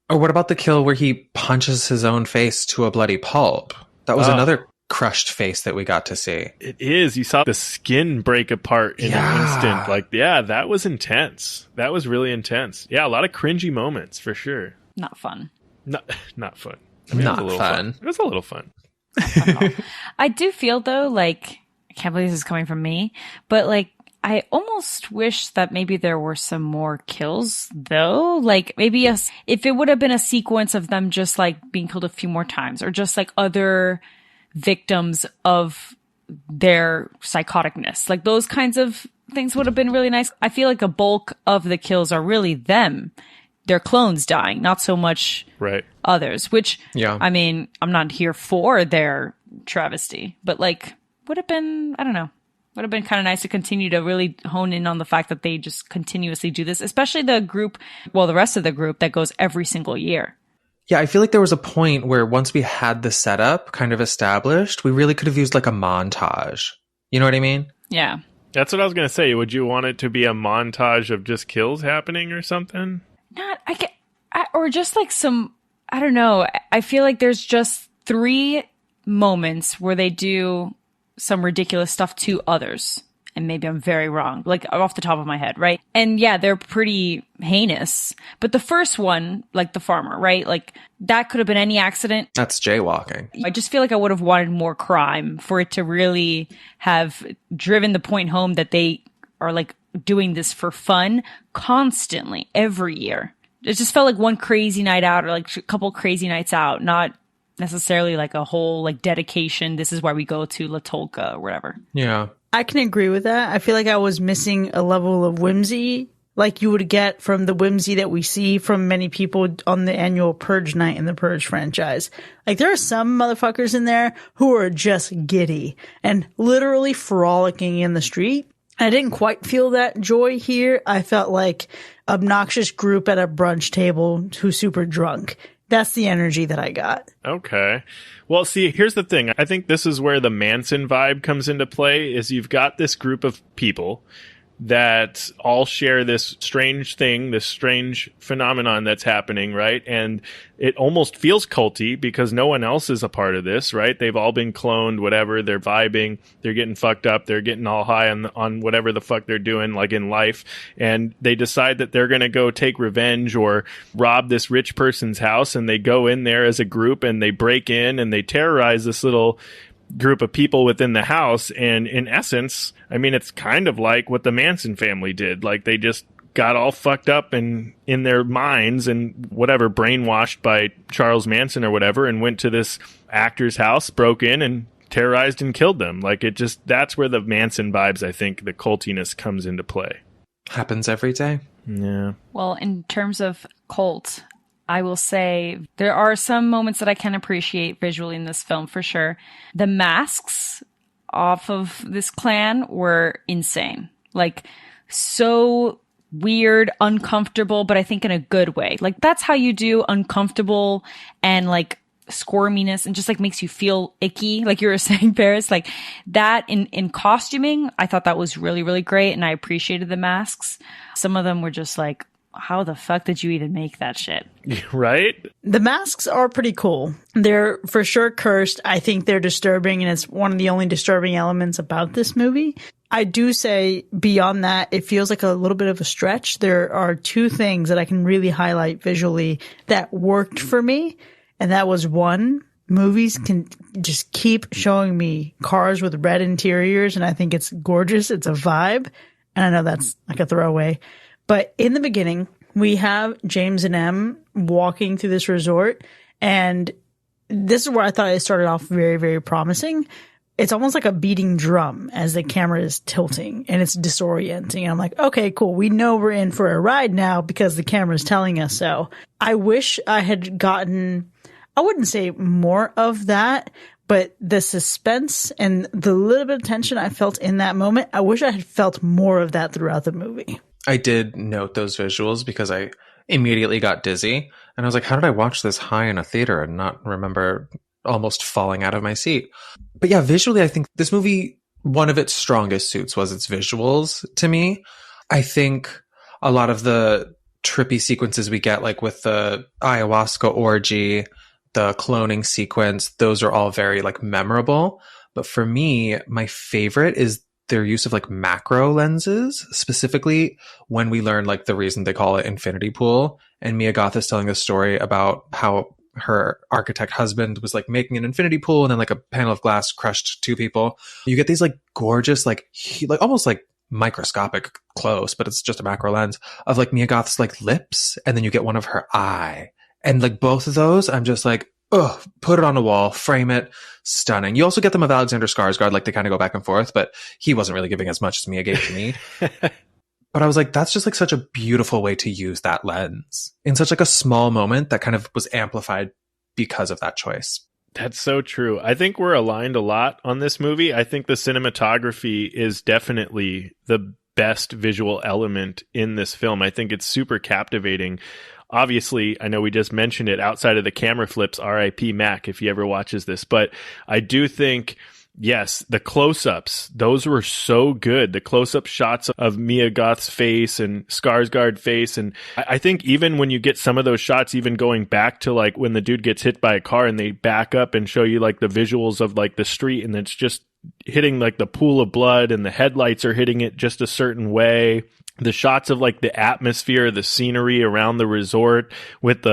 Or what about the kill where he punches his own face to a bloody pulp? That was another crushed face that we got to see. It is. You saw the skin break apart in an instant. Like, yeah, that was intense. That was really intense. Yeah, a lot of cringy moments for sure. Not fun. Not fun. I mean, not fun. It was a little fun. I do feel though, like, I can't believe this is coming from me, but like, I almost wish that maybe there were some more kills though. Like maybe if it would have been a sequence of them just like being killed a few more times or just like other victims of their psychoticness, like those kinds of things would have been really nice. I feel like a bulk of the kills are really them, their clones dying, not so much others, which, I mean, I'm not here for their travesty, but like would have been, I don't know. Would have been kind of nice to continue to really hone in on the fact that they just continuously do this, especially the rest of the group that goes every single year. Yeah, I feel like there was a point where once we had the setup kind of established, we really could have used like a montage. You know what I mean? Yeah. That's what I was going to say. Would you want it to be a montage of just kills happening or something? Or just like some, I don't know. I feel like there's just 3 moments where they do some ridiculous stuff to others. And maybe I'm very wrong, like off the top of my head, right? And yeah, they're pretty heinous. But the first one, like the farmer, right? Like that could have been any accident. That's jaywalking. I just feel like I would have wanted more crime for it to really have driven the point home that they are like doing this for fun constantly every year. It just felt like one crazy night out or like a couple crazy nights out, not necessarily like a whole like dedication. This is why we go to La Tolka or whatever. Yeah. I can agree with that. I feel like I was missing a level of whimsy like you would get from the whimsy that we see from many people on the annual Purge night in the Purge franchise. Like, there are some motherfuckers in there who are just giddy and literally frolicking in the street. I didn't quite feel that joy here. I felt like obnoxious group at a brunch table who's super drunk. That's the energy that I got. Okay. Well, see, here's the thing. I think this is where the Manson vibe comes into play, is you've got this group of people that all share this strange thing, this strange phenomenon that's happening, right? And it almost feels culty because no one else is a part of this, right? They've all been cloned, whatever. They're vibing. They're getting fucked up. They're getting all high on whatever the fuck they're doing, like in life. And they decide that they're going to go take revenge or rob this rich person's house. And they go in there as a group and they break in and they terrorize this little group of people within the house. And in essence, I mean, it's kind of like what the Manson family did. Like, they just got all fucked up and in their minds and whatever, brainwashed by Charles Manson or whatever, and went to this actor's house, broke in and terrorized and killed them. Like, it just, that's where the Manson vibes, I think, the cultiness comes into play. Happens every day. Yeah. Well, in terms of cult, I will say there are some moments that I can appreciate visually in this film for sure. The masks off of this clan were insane. Like, so weird, uncomfortable, but I think in a good way. Like, that's how you do uncomfortable and like squirminess and just like makes you feel icky. Like you were saying, Paris, like that in costuming, I thought that was really, really great. And I appreciated the masks. Some of them were just like, how the fuck did you even make that shit? Right? The masks are pretty cool. They're for sure cursed. I think they're disturbing, and it's one of the only disturbing elements about this movie. I do say beyond that, it feels like a little bit of a stretch. There are two things that I can really highlight visually that worked for me. And that was one, movies can just keep showing me cars with red interiors. And I think it's gorgeous. It's a vibe. And I know that's like a throwaway. But in the beginning, we have James and Em walking through this resort. And this is where I thought it started off very, very promising. It's almost like a beating drum as the camera is tilting, and it's disorienting. And I'm like, okay, cool. We know we're in for a ride now because the camera is telling us so. I wish I had gotten, I wouldn't say more of that, but the suspense and the little bit of tension I felt in that moment, I wish I had felt more of that throughout the movie. I did note those visuals because I immediately got dizzy. And I was like, how did I watch this high in a theater and not remember almost falling out of my seat? But yeah, visually, I think this movie, one of its strongest suits was its visuals to me. I think a lot of the trippy sequences we get, like with the ayahuasca orgy, the cloning sequence, those are all very like memorable. But for me, my favorite is their use of like macro lenses, specifically when we learn like the reason they call it infinity pool. And Mia Goth is telling a story about how her architect husband was like making an infinity pool, and then like a panel of glass crushed two people. You get these like gorgeous, like almost like microscopic close, but it's just a macro lens of like Mia Goth's like lips. And then you get one of her eye, and like both of those, I'm just like, oh, put it on a wall, frame it, stunning. You also get them of Alexander Skarsgård, like they kind of go back and forth, but he wasn't really giving as much as Mia gave to me. But I was like, that's just like such a beautiful way to use that lens in such like a small moment that kind of was amplified because of that choice. That's so true. I think we're aligned a lot on this movie. I think the cinematography is definitely the best visual element in this film. I think it's super captivating. Obviously, I know we just mentioned it outside of the camera flips, R.I.P. Mac, if he ever watches this. But I do think, yes, the close-ups, those were so good. The close-up shots of Mia Goth's face and Skarsgård face. And I think even when you get some of those shots, even going back to like when the dude gets hit by a car and they back up and show you like the visuals of like the street, and it's just hitting like the pool of blood and the headlights are hitting it just a certain way. The shots of like the atmosphere, the scenery around the resort with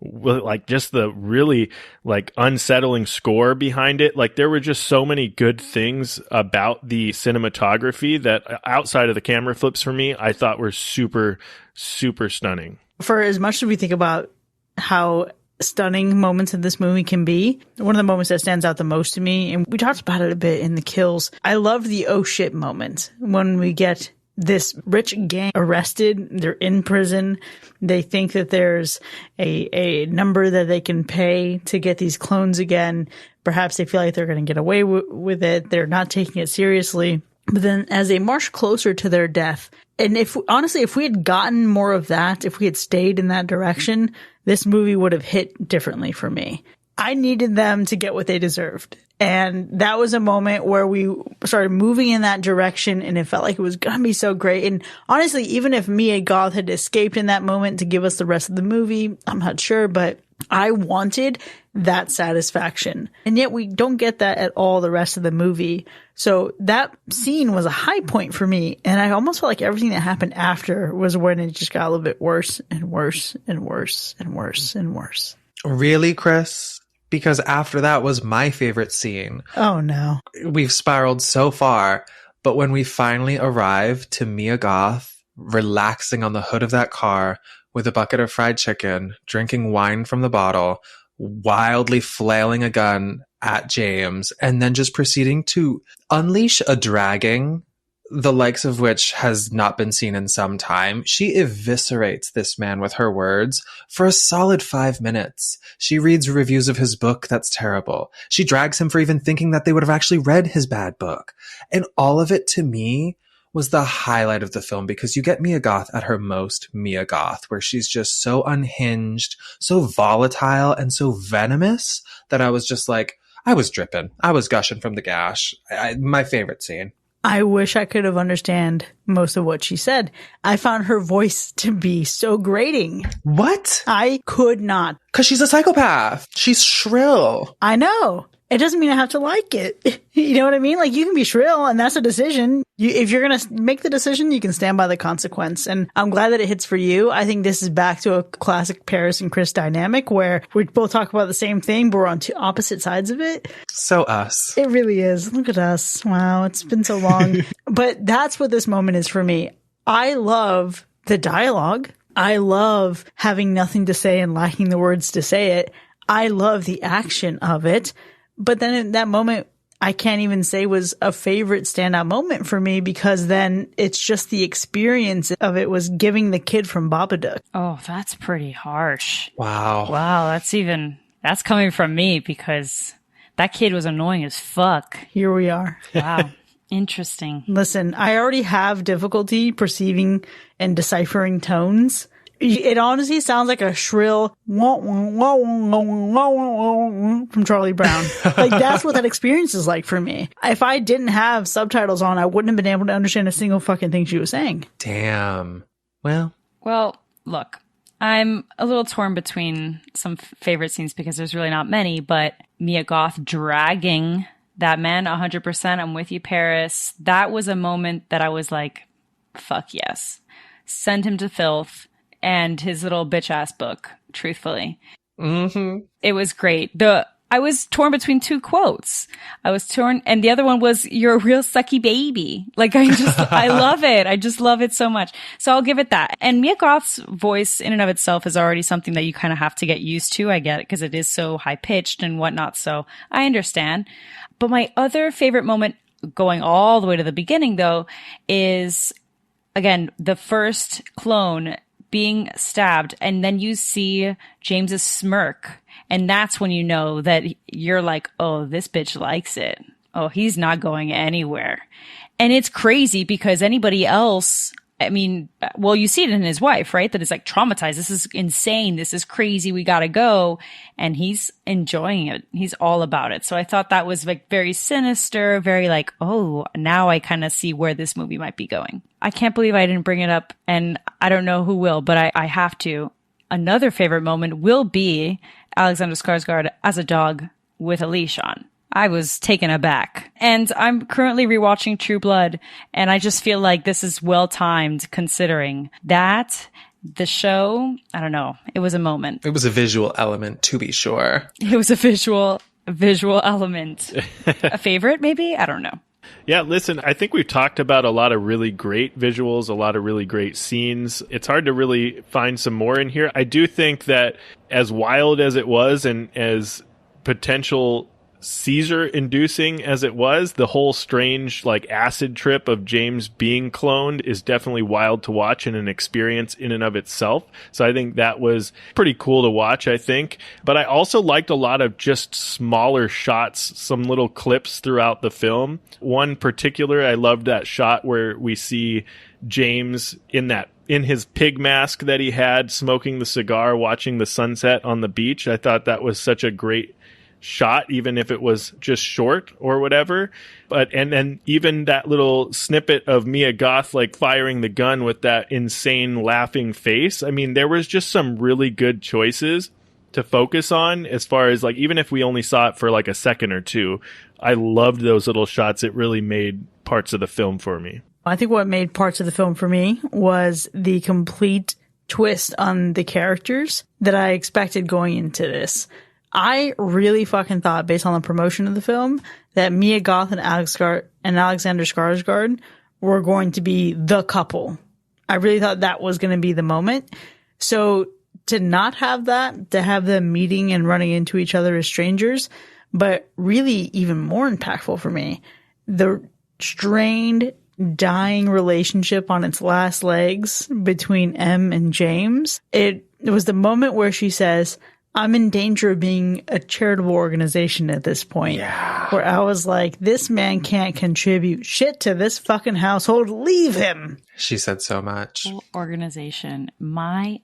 like just the really like unsettling score behind it. Like there were just so many good things about the cinematography that outside of the camera flips for me, I thought were super, super stunning. For as much as we think about how stunning moments in this movie can be, one of the moments that stands out the most to me, and we talked about it a bit in the kills, I love the oh shit moment when we get this rich gang arrested. They're in prison. They think that there's a number that they can pay to get these clones again. Perhaps they feel like they're going to get away with it. They're not taking it seriously. But then as they march closer to their death, and if we had gotten more of that, if we had stayed in that direction, this movie would have hit differently for me. I needed them to get what they deserved. And that was a moment where we started moving in that direction, and it felt like it was going to be so great. And honestly, even if Mia Goth had escaped in that moment to give us the rest of the movie, I'm not sure, but I wanted that satisfaction. And yet we don't get that at all the rest of the movie. So that scene was a high point for me. And I almost felt like everything that happened after was when it just got a little bit worse and worse and worse and worse and worse. Really, Kris? Because after that was my favorite scene. Oh, no. We've spiraled so far, but when we finally arrive to Mia Goth relaxing on the hood of that car with a bucket of fried chicken, drinking wine from the bottle, wildly flailing a gun at James, and then just proceeding to unleash a dragging, the likes of which has not been seen in some time. She eviscerates this man with her words for a solid 5 minutes. She reads reviews of his book that's terrible. She drags him for even thinking that they would have actually read his bad book. And all of it, to me, was the highlight of the film, because you get Mia Goth at her most Mia Goth, where she's just so unhinged, so volatile, and so venomous that I was just like, I was dripping. I was gushing from the gash. My favorite scene. I wish I could have understand most of what she said. I found her voice to be so grating. What? I could not. Because she's a psychopath. She's shrill. I know. It doesn't mean I have to like it. You know what I mean? Like, you can be shrill, and that's a decision. If you're going to make the decision, you can stand by the consequence. And I'm glad that it hits for you. I think this is back to a classic Paris and Kris dynamic where we both talk about the same thing, but we're on two opposite sides of it. So us. It really is. Look at us. Wow, it's been so long. But that's what this moment is for me. I love the dialogue. I love having nothing to say and lacking the words to say it. I love the action of it. But then in that moment, I can't even say was a favorite standout moment for me, because then it's just the experience of it was giving the kid from Babadook. Oh, that's pretty harsh. Wow. Wow, that's coming from me, because that kid was annoying as fuck. Here we are. Wow. Interesting. Listen, I already have difficulty perceiving and deciphering tones. It honestly sounds like a shrill from Charlie Brown. Like, that's what that experience is like for me. If I didn't have subtitles on, I wouldn't have been able to understand a single fucking thing she was saying. Damn. Well, look, I'm a little torn between some favorite scenes because there's really not many, but Mia Goth dragging that man 100%. I'm with you, Paris. That was a moment that I was like, fuck yes. Send him to filth. And his little bitch ass book, truthfully. Mm-hmm. It was great. I was torn between two quotes. And the other one was, "You're a real sucky baby." Like, I love it. I just love it so much. So I'll give it that. And Mia Goth's voice in and of itself is already something that you kind of have to get used to. I get it, because it is so high pitched and whatnot. So I understand. But my other favorite moment, going all the way to the beginning though, is, again, the first clone being stabbed, and then you see James's smirk, and that's when you know that you're like, oh, this bitch likes it. Oh, he's not going anywhere. And it's crazy because anybody else, I mean, well, you see it in his wife, right? That is like traumatized. This is insane. This is crazy. We gotta go. And he's enjoying it. He's all about it. So I thought that was like very sinister, very like, oh, now I kind of see where this movie might be going. I can't believe I didn't bring it up, and I don't know who will, but I have to. Another favorite moment will be Alexander Skarsgård as a dog with a leash on. I was taken aback. And I'm currently rewatching True Blood, and I just feel like this is well timed considering that the show, I don't know, it was a moment. It was a visual element, to be sure. It was a visual element. A favorite, maybe? I don't know. Yeah, listen, I think we've talked about a lot of really great visuals, a lot of really great scenes. It's hard to really find some more in here. I do think that as wild as it was and as potential seizure inducing as it was, the whole strange like acid trip of James being cloned is definitely wild to watch and an experience in and of itself. So I think that was pretty cool to watch, I think. But I also liked a lot of just smaller shots, some little clips throughout the film. One particular, I loved that shot where we see James in his pig mask that he had, smoking the cigar, watching the sunset on the beach. I thought that was such a great shot, even if it was just short or whatever. But and then even that little snippet of Mia Goth like firing the gun with that insane laughing face. I mean, there was just some really good choices to focus on as far as like, even if we only saw it for like a second or two, I loved those little shots. It really made parts of the film for me. I think what made parts of the film for me was the complete twist on the characters that I expected going into this. I really fucking thought, based on the promotion of the film, that Mia Goth and Alexander Skarsgård were going to be the couple. I really thought that was going to be the moment. So to not have that, to have them meeting and running into each other as strangers, but really even more impactful for me, the strained, dying relationship on its last legs between M and James. It was the moment where she says, I'm in danger of being a charitable organization at this point. Yeah. Where I was like, this man can't contribute shit to this fucking household. Leave him. She said so much. Organization. My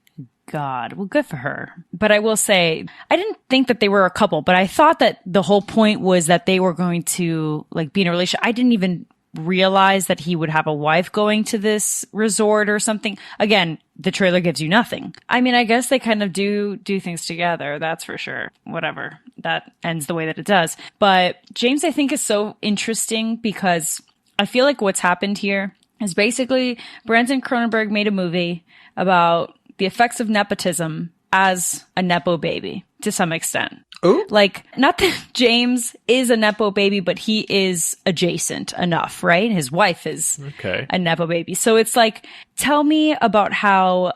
God. Well, good for her. But I will say, I didn't think that they were a couple, but I thought that the whole point was that they were going to like be in a relationship. I didn't even realize that he would have a wife going to this resort or something. Again, the trailer gives you nothing. I mean, I guess they kind of do things together. That's for sure. Whatever. That ends the way that it does. But James, I think, is so interesting because I feel like what's happened here is basically Brandon Cronenberg made a movie about the effects of nepotism as a Nepo baby to some extent. Ooh. Like, not that James is a Nepo baby, but he is adjacent enough, right? His wife is a Nepo baby. So it's like, tell me about how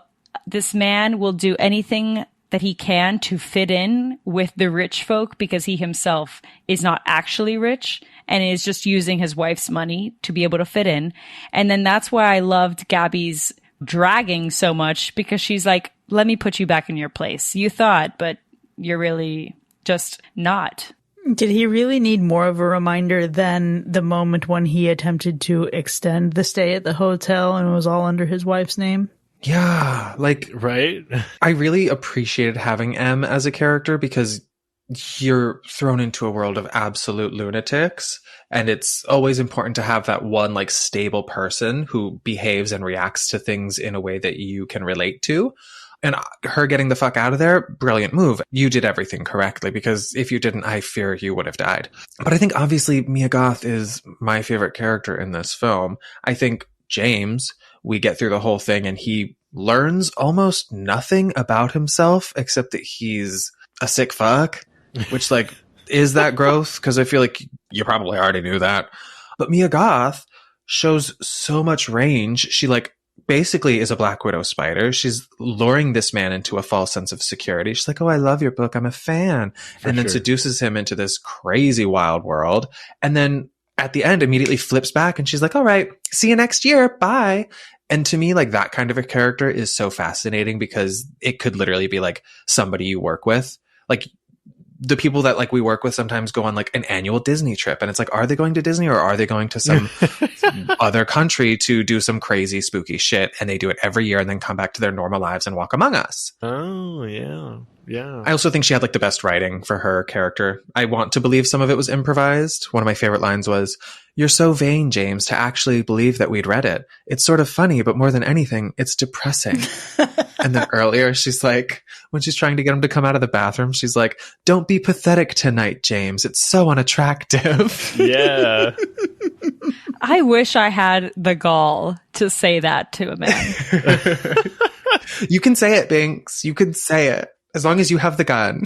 this man will do anything that he can to fit in with the rich folk because he himself is not actually rich and is just using his wife's money to be able to fit in. And then that's why I loved Gabby's dragging so much, because she's like, let me put you back in your place. You thought, but you're really just not. Did he really need more of a reminder than the moment when he attempted to extend the stay at the hotel and it was all under his wife's name? Yeah, like, right? I really appreciated having M as a character because you're thrown into a world of absolute lunatics, and it's always important to have that one like stable person who behaves and reacts to things in a way that you can relate to. And her getting the fuck out of there, brilliant move. You did everything correctly, because if you didn't, I fear you would have died. But I think obviously Mia Goth is my favorite character in this film. I think James, we get through the whole thing and he learns almost nothing about himself except that he's a sick fuck, which like, is that growth? Because I feel like you probably already knew that. But Mia Goth shows so much range. She like basically is a Black Widow spider. She's luring this man into a false sense of security. She's like, oh, I love your book. I'm a fan. And then seduces him into this crazy wild world. And then at the end immediately flips back and she's like, all right, see you next year. Bye. And to me, like that kind of a character is so fascinating because it could literally be like somebody you work with. Like the people that like we work with sometimes go on like an annual Disney trip, and it's like, are they going to Disney or are they going to some other country to do some crazy spooky shit? And they do it every year and then come back to their normal lives and walk among us. Oh yeah. Yeah. I also think she had like the best writing for her character. I want to believe some of it was improvised. One of my favorite lines was, "You're so vain, James, to actually believe that we'd read it. It's sort of funny, but more than anything, it's depressing." And then earlier, she's like, when she's trying to get him to come out of the bathroom, she's like, "Don't be pathetic tonight, James. It's so unattractive." Yeah. I wish I had the gall to say that to a man. You can say it, Binks. You can say it. As long as you have the gun.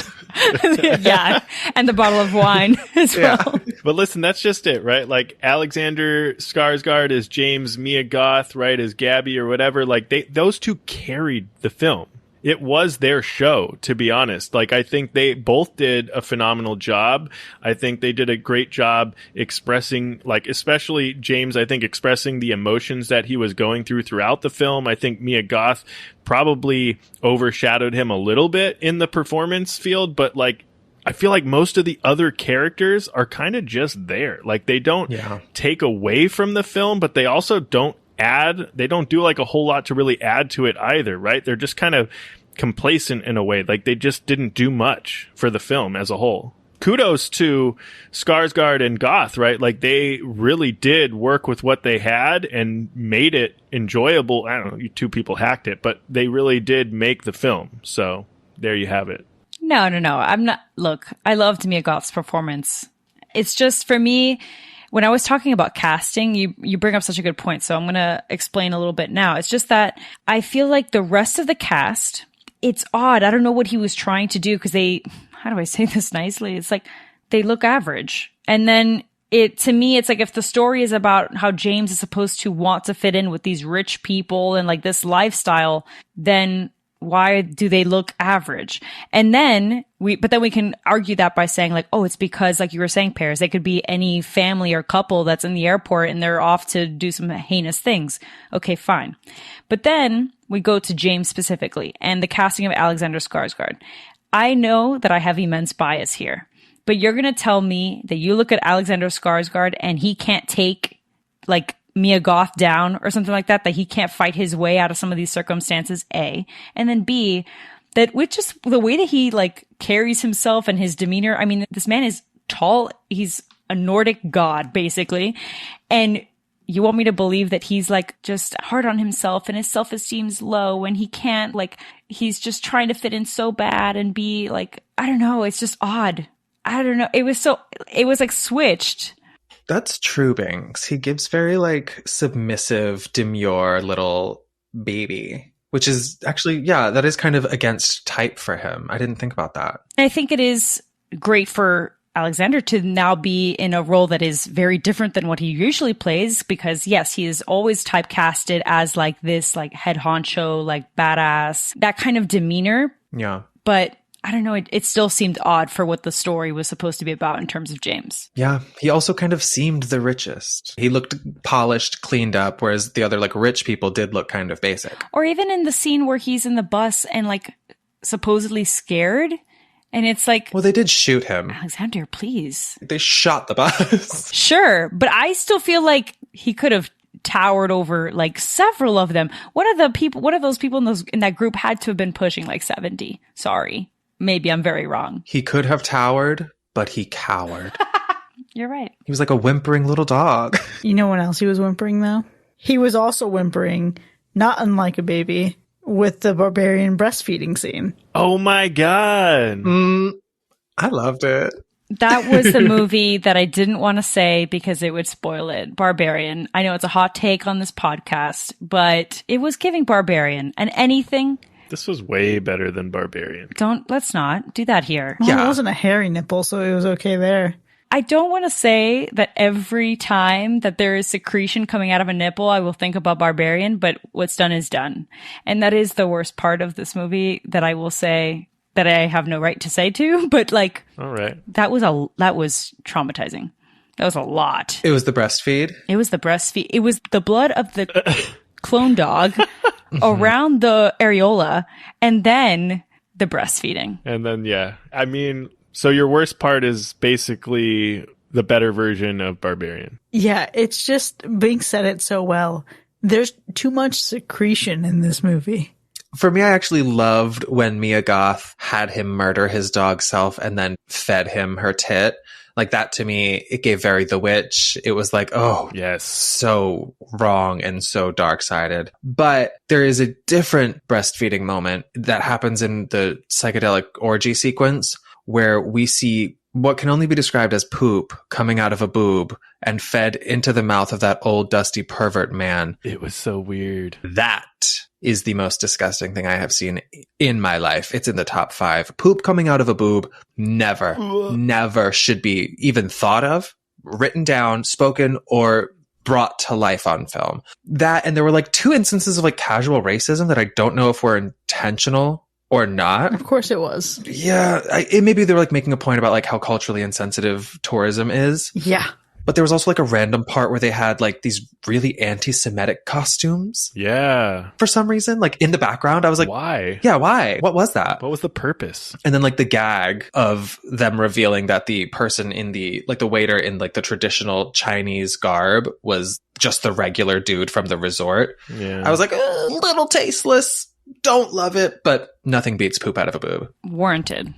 Yeah, and the bottle of wine as well. But listen, that's just it, right? Like Alexander Skarsgård as James, Mia Goth, right, as Gabby or whatever. Like those two carried the film. it was their show, to be honest. Like, I think they both did a phenomenal job. I think they did a great job expressing, like, especially James, I think expressing the emotions that he was going through throughout the film. I think Mia Goth probably overshadowed him a little bit in the performance field, but like, I feel like most of the other characters are kind of just there. Like, they don't take away from the film, but they also don't they don't do like a whole lot to really add to it either, right? They're just kind of complacent in a way. Like, they just didn't do much for the film as a whole. Kudos to Skarsgård and Goth, right? Like, they really did work with what they had and made it enjoyable. I don't know, you two people hacked it, but they really did make the film. So there you have it. No. I'm not. Look, I loved Mia Goth's performance. It's just, for me, when I was talking about casting, you bring up such a good point. So I'm going to explain a little bit now. It's just that I feel like the rest of the cast, it's odd. I don't know what he was trying to do, because how do I say this nicely? It's like they look average. And then to me, it's like, if the story is about how James is supposed to want to fit in with these rich people and like this lifestyle, then why do they look average? And then we can argue that by saying like, oh, it's because, like you were saying, Pears, they could be any family or couple that's in the airport and they're off to do some heinous things. Okay, fine. But then we go to James specifically and the casting of Alexander Skarsgård. I know that I have immense bias here, but you're going to tell me that you look at Alexander Skarsgård and he can't take like Mia Goth down or something like that he can't fight his way out of some of these circumstances, A. And then B, that with just the way that he like carries himself and his demeanor. I mean, this man is tall. He's a Nordic god, basically. And you want me to believe that he's like just hard on himself and his self-esteem's low and he can't, like, he's just trying to fit in so bad and be like, I don't know. It's just odd. I don't know. It was like switched. That's true, Binks. He gives very like submissive, demure little baby, which is actually, that is kind of against type for him. I didn't think about that. I think it is great for Alexander to now be in a role that is very different than what he usually plays, because yes, he is always typecasted as like this like head honcho, like badass, that kind of demeanor. Yeah. But I don't know, it still seemed odd for what the story was supposed to be about in terms of James. Yeah, he also kind of seemed the richest. He looked polished, cleaned up, whereas the other like rich people did look kind of basic. Or even in the scene where he's in the bus and like supposedly scared, and it's like, well, they did shoot him. Alexander, please. They shot the bus. Sure, but I still feel like he could have towered over like several of them. One of those people in that group had to have been pushing like 70. Sorry. Maybe I'm very wrong. He could have towered, but he cowered. You're right. He was like a whimpering little dog. You know when else he was whimpering, though? He was also whimpering, not unlike a baby, with the barbarian breastfeeding scene. Oh my God. I loved it. That was the movie that I didn't want to say because it would spoil it. Barbarian. I know it's a hot take on this podcast, but it was giving Barbarian. And anything... This was way better than Barbarian. Let's not do that here. Well, it wasn't a hairy nipple, so it was okay there. I don't want to say that every time that there is secretion coming out of a nipple, I will think about Barbarian, but what's done is done. And that is the worst part of this movie that I will say that I have no right to say to, but like, all right. That was traumatizing. That was a lot. It was the breastfeed? It was the breastfeed. It was the blood of the clone dog around the areola, and then the breastfeeding. And then, I mean, so your worst part is basically the better version of Barbarian. Yeah, it's just, Bink said it so well. There's too much secretion in this movie. For me, I actually loved when Mia Goth had him murder his dog self and then fed him her tit. Like, that to me, it gave very The Witch. It was like, oh, yes, so wrong and so dark-sided. But there is a different breastfeeding moment that happens in the psychedelic orgy sequence where we see what can only be described as poop coming out of a boob and fed into the mouth of that old dusty pervert man. It was so weird. That is the most disgusting thing I have seen in my life. It's in the top 5. Poop coming out of a boob, never should be even thought of, written down, spoken, or brought to life on film. That, and there were like 2 instances of like casual racism that I don't know if were intentional or not. Of course it was. Yeah, maybe they were like making a point about like how culturally insensitive tourism is. Yeah. But there was also like a random part where they had like these really anti-Semitic costumes. Yeah. For some reason, like in the background, I was like, why? Yeah, why? What was that? What was the purpose? And then like the gag of them revealing that the person in the, like the waiter in like the traditional Chinese garb was just the regular dude from the resort. Yeah. I was like, little tasteless. Don't love it, but nothing beats poop out of a boob. Warranted.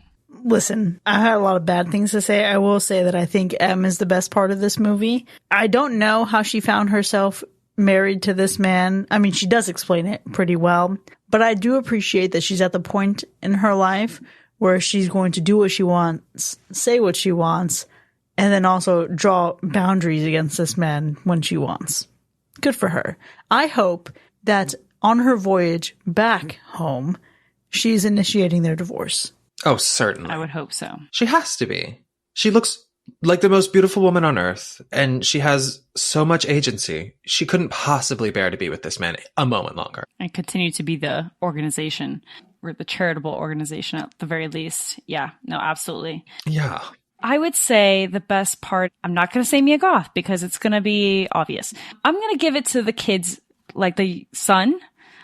Listen, I had a lot of bad things to say. I will say that I think M is the best part of this movie. I don't know how she found herself married to this man. I mean, she does explain it pretty well, but I do appreciate that she's at the point in her life where she's going to do what she wants, say what she wants, and then also draw boundaries against this man when she wants. Good for her. I hope that on her voyage back home, she's initiating their divorce. Oh, certainly. I would hope so. She has to be. She looks like the most beautiful woman on earth, and she has so much agency. She couldn't possibly bear to be with this man a moment longer. And continue to be the organization, or the charitable organization at the very least. Yeah, no, absolutely. Yeah. I would say the best part, I'm not going to say Mia Goth because it's going to be obvious. I'm going to give it to the kids, like the son.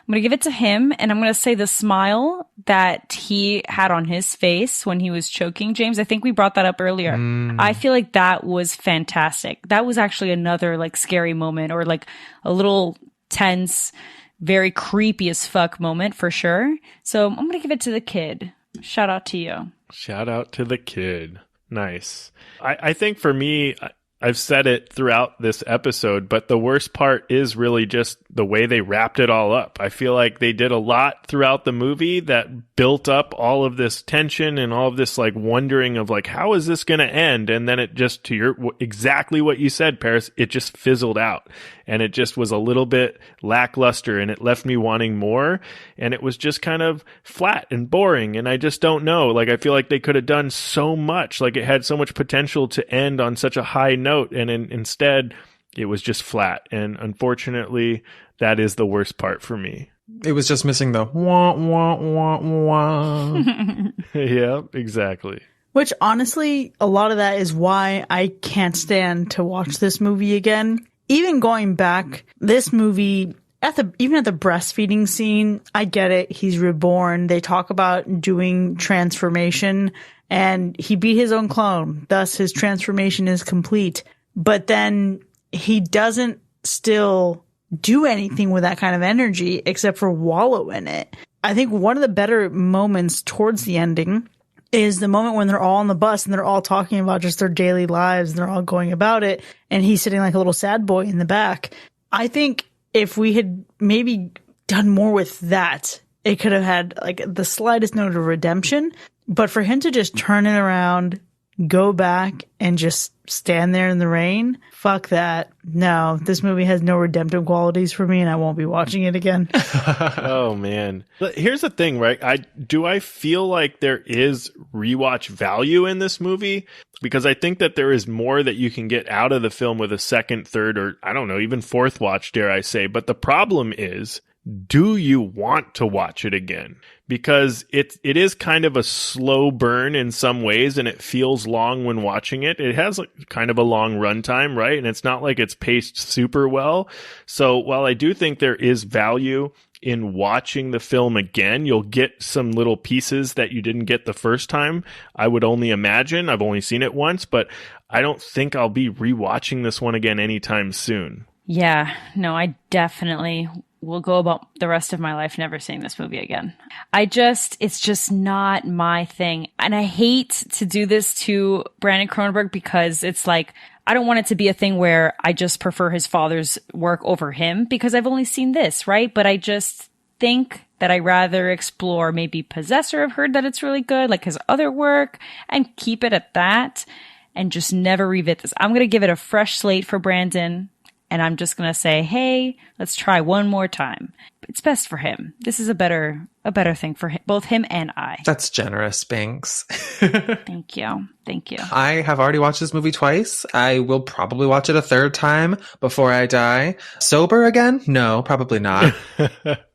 I'm going to give it to him, and I'm going to say the smile that he had on his face when he was choking James. I think we brought that up earlier. I feel like that was fantastic. That was actually another like scary moment, or like a little tense, very creepy as fuck moment for sure. So I'm going to give it to the kid. Shout out to you. Shout out to the kid. Nice. I think for me, I've said it throughout this episode, but the worst part is really just the way they wrapped it all up. I feel like they did a lot throughout the movie that built up all of this tension and all of this like wondering of like, how is this going to end? And then it just, to your, exactly what you said, Paris, it just fizzled out, and it just was a little bit lackluster, and it left me wanting more. And it was just kind of flat and boring. And I just don't know. Like, I feel like they could have done so much. Like, it had so much potential to end on such a high note. And instead it was just flat. And unfortunately, that is the worst part for me. It was just missing the wah, wah, wah, wah. Yeah, exactly. Which honestly, a lot of that is why I can't stand to watch this movie again. Even going back, this movie, even at the breastfeeding scene, I get it. He's reborn. They talk about doing transformation, and he beat his own clone. Thus, his transformation is complete. But then he doesn't still do anything with that kind of energy except for wallow in it. I think one of the better moments towards the ending is the moment when they're all on the bus and they're all talking about just their daily lives and they're all going about it, and he's sitting like a little sad boy in the back. I think if we had maybe done more with that, it could have had like the slightest note of redemption. But for him to just turn it around, go back, and just stand there in the rain, fuck that. No, this movie has no redemptive qualities for me, and I won't be watching it again. Oh, man. But here's the thing, right? I feel like there is rewatch value in this movie, because I think that there is more that you can get out of the film with a second, third, or I don't know, even fourth watch, dare I say. But the problem is, do you want to watch it again? Because it is kind of a slow burn in some ways, and it feels long when watching it. It has like kind of a long runtime, right? And it's not like it's paced super well. So while I do think there is value in watching the film again, you'll get some little pieces that you didn't get the first time. I would only imagine. I've only seen it once, but I don't think I'll be rewatching this one again anytime soon. Yeah, no, I definitely will go about the rest of my life never seeing this movie again. It's just not my thing. And I hate to do this to Brandon Cronenberg, because it's like, I don't want it to be a thing where I just prefer his father's work over him because I've only seen this, right? But I just think that I rather explore maybe Possessor. I've heard that it's really good, like his other work, and keep it at that and just never revisit this. I'm going to give it a fresh slate for Brandon. And I'm just going to say, hey, let's try one more time. It's best for him. This is a better thing for him, both him and I. That's generous, Binks. Thank you. Thank you. I have already watched this movie twice. I will probably watch it a third time before I die. Sober again? No, probably not.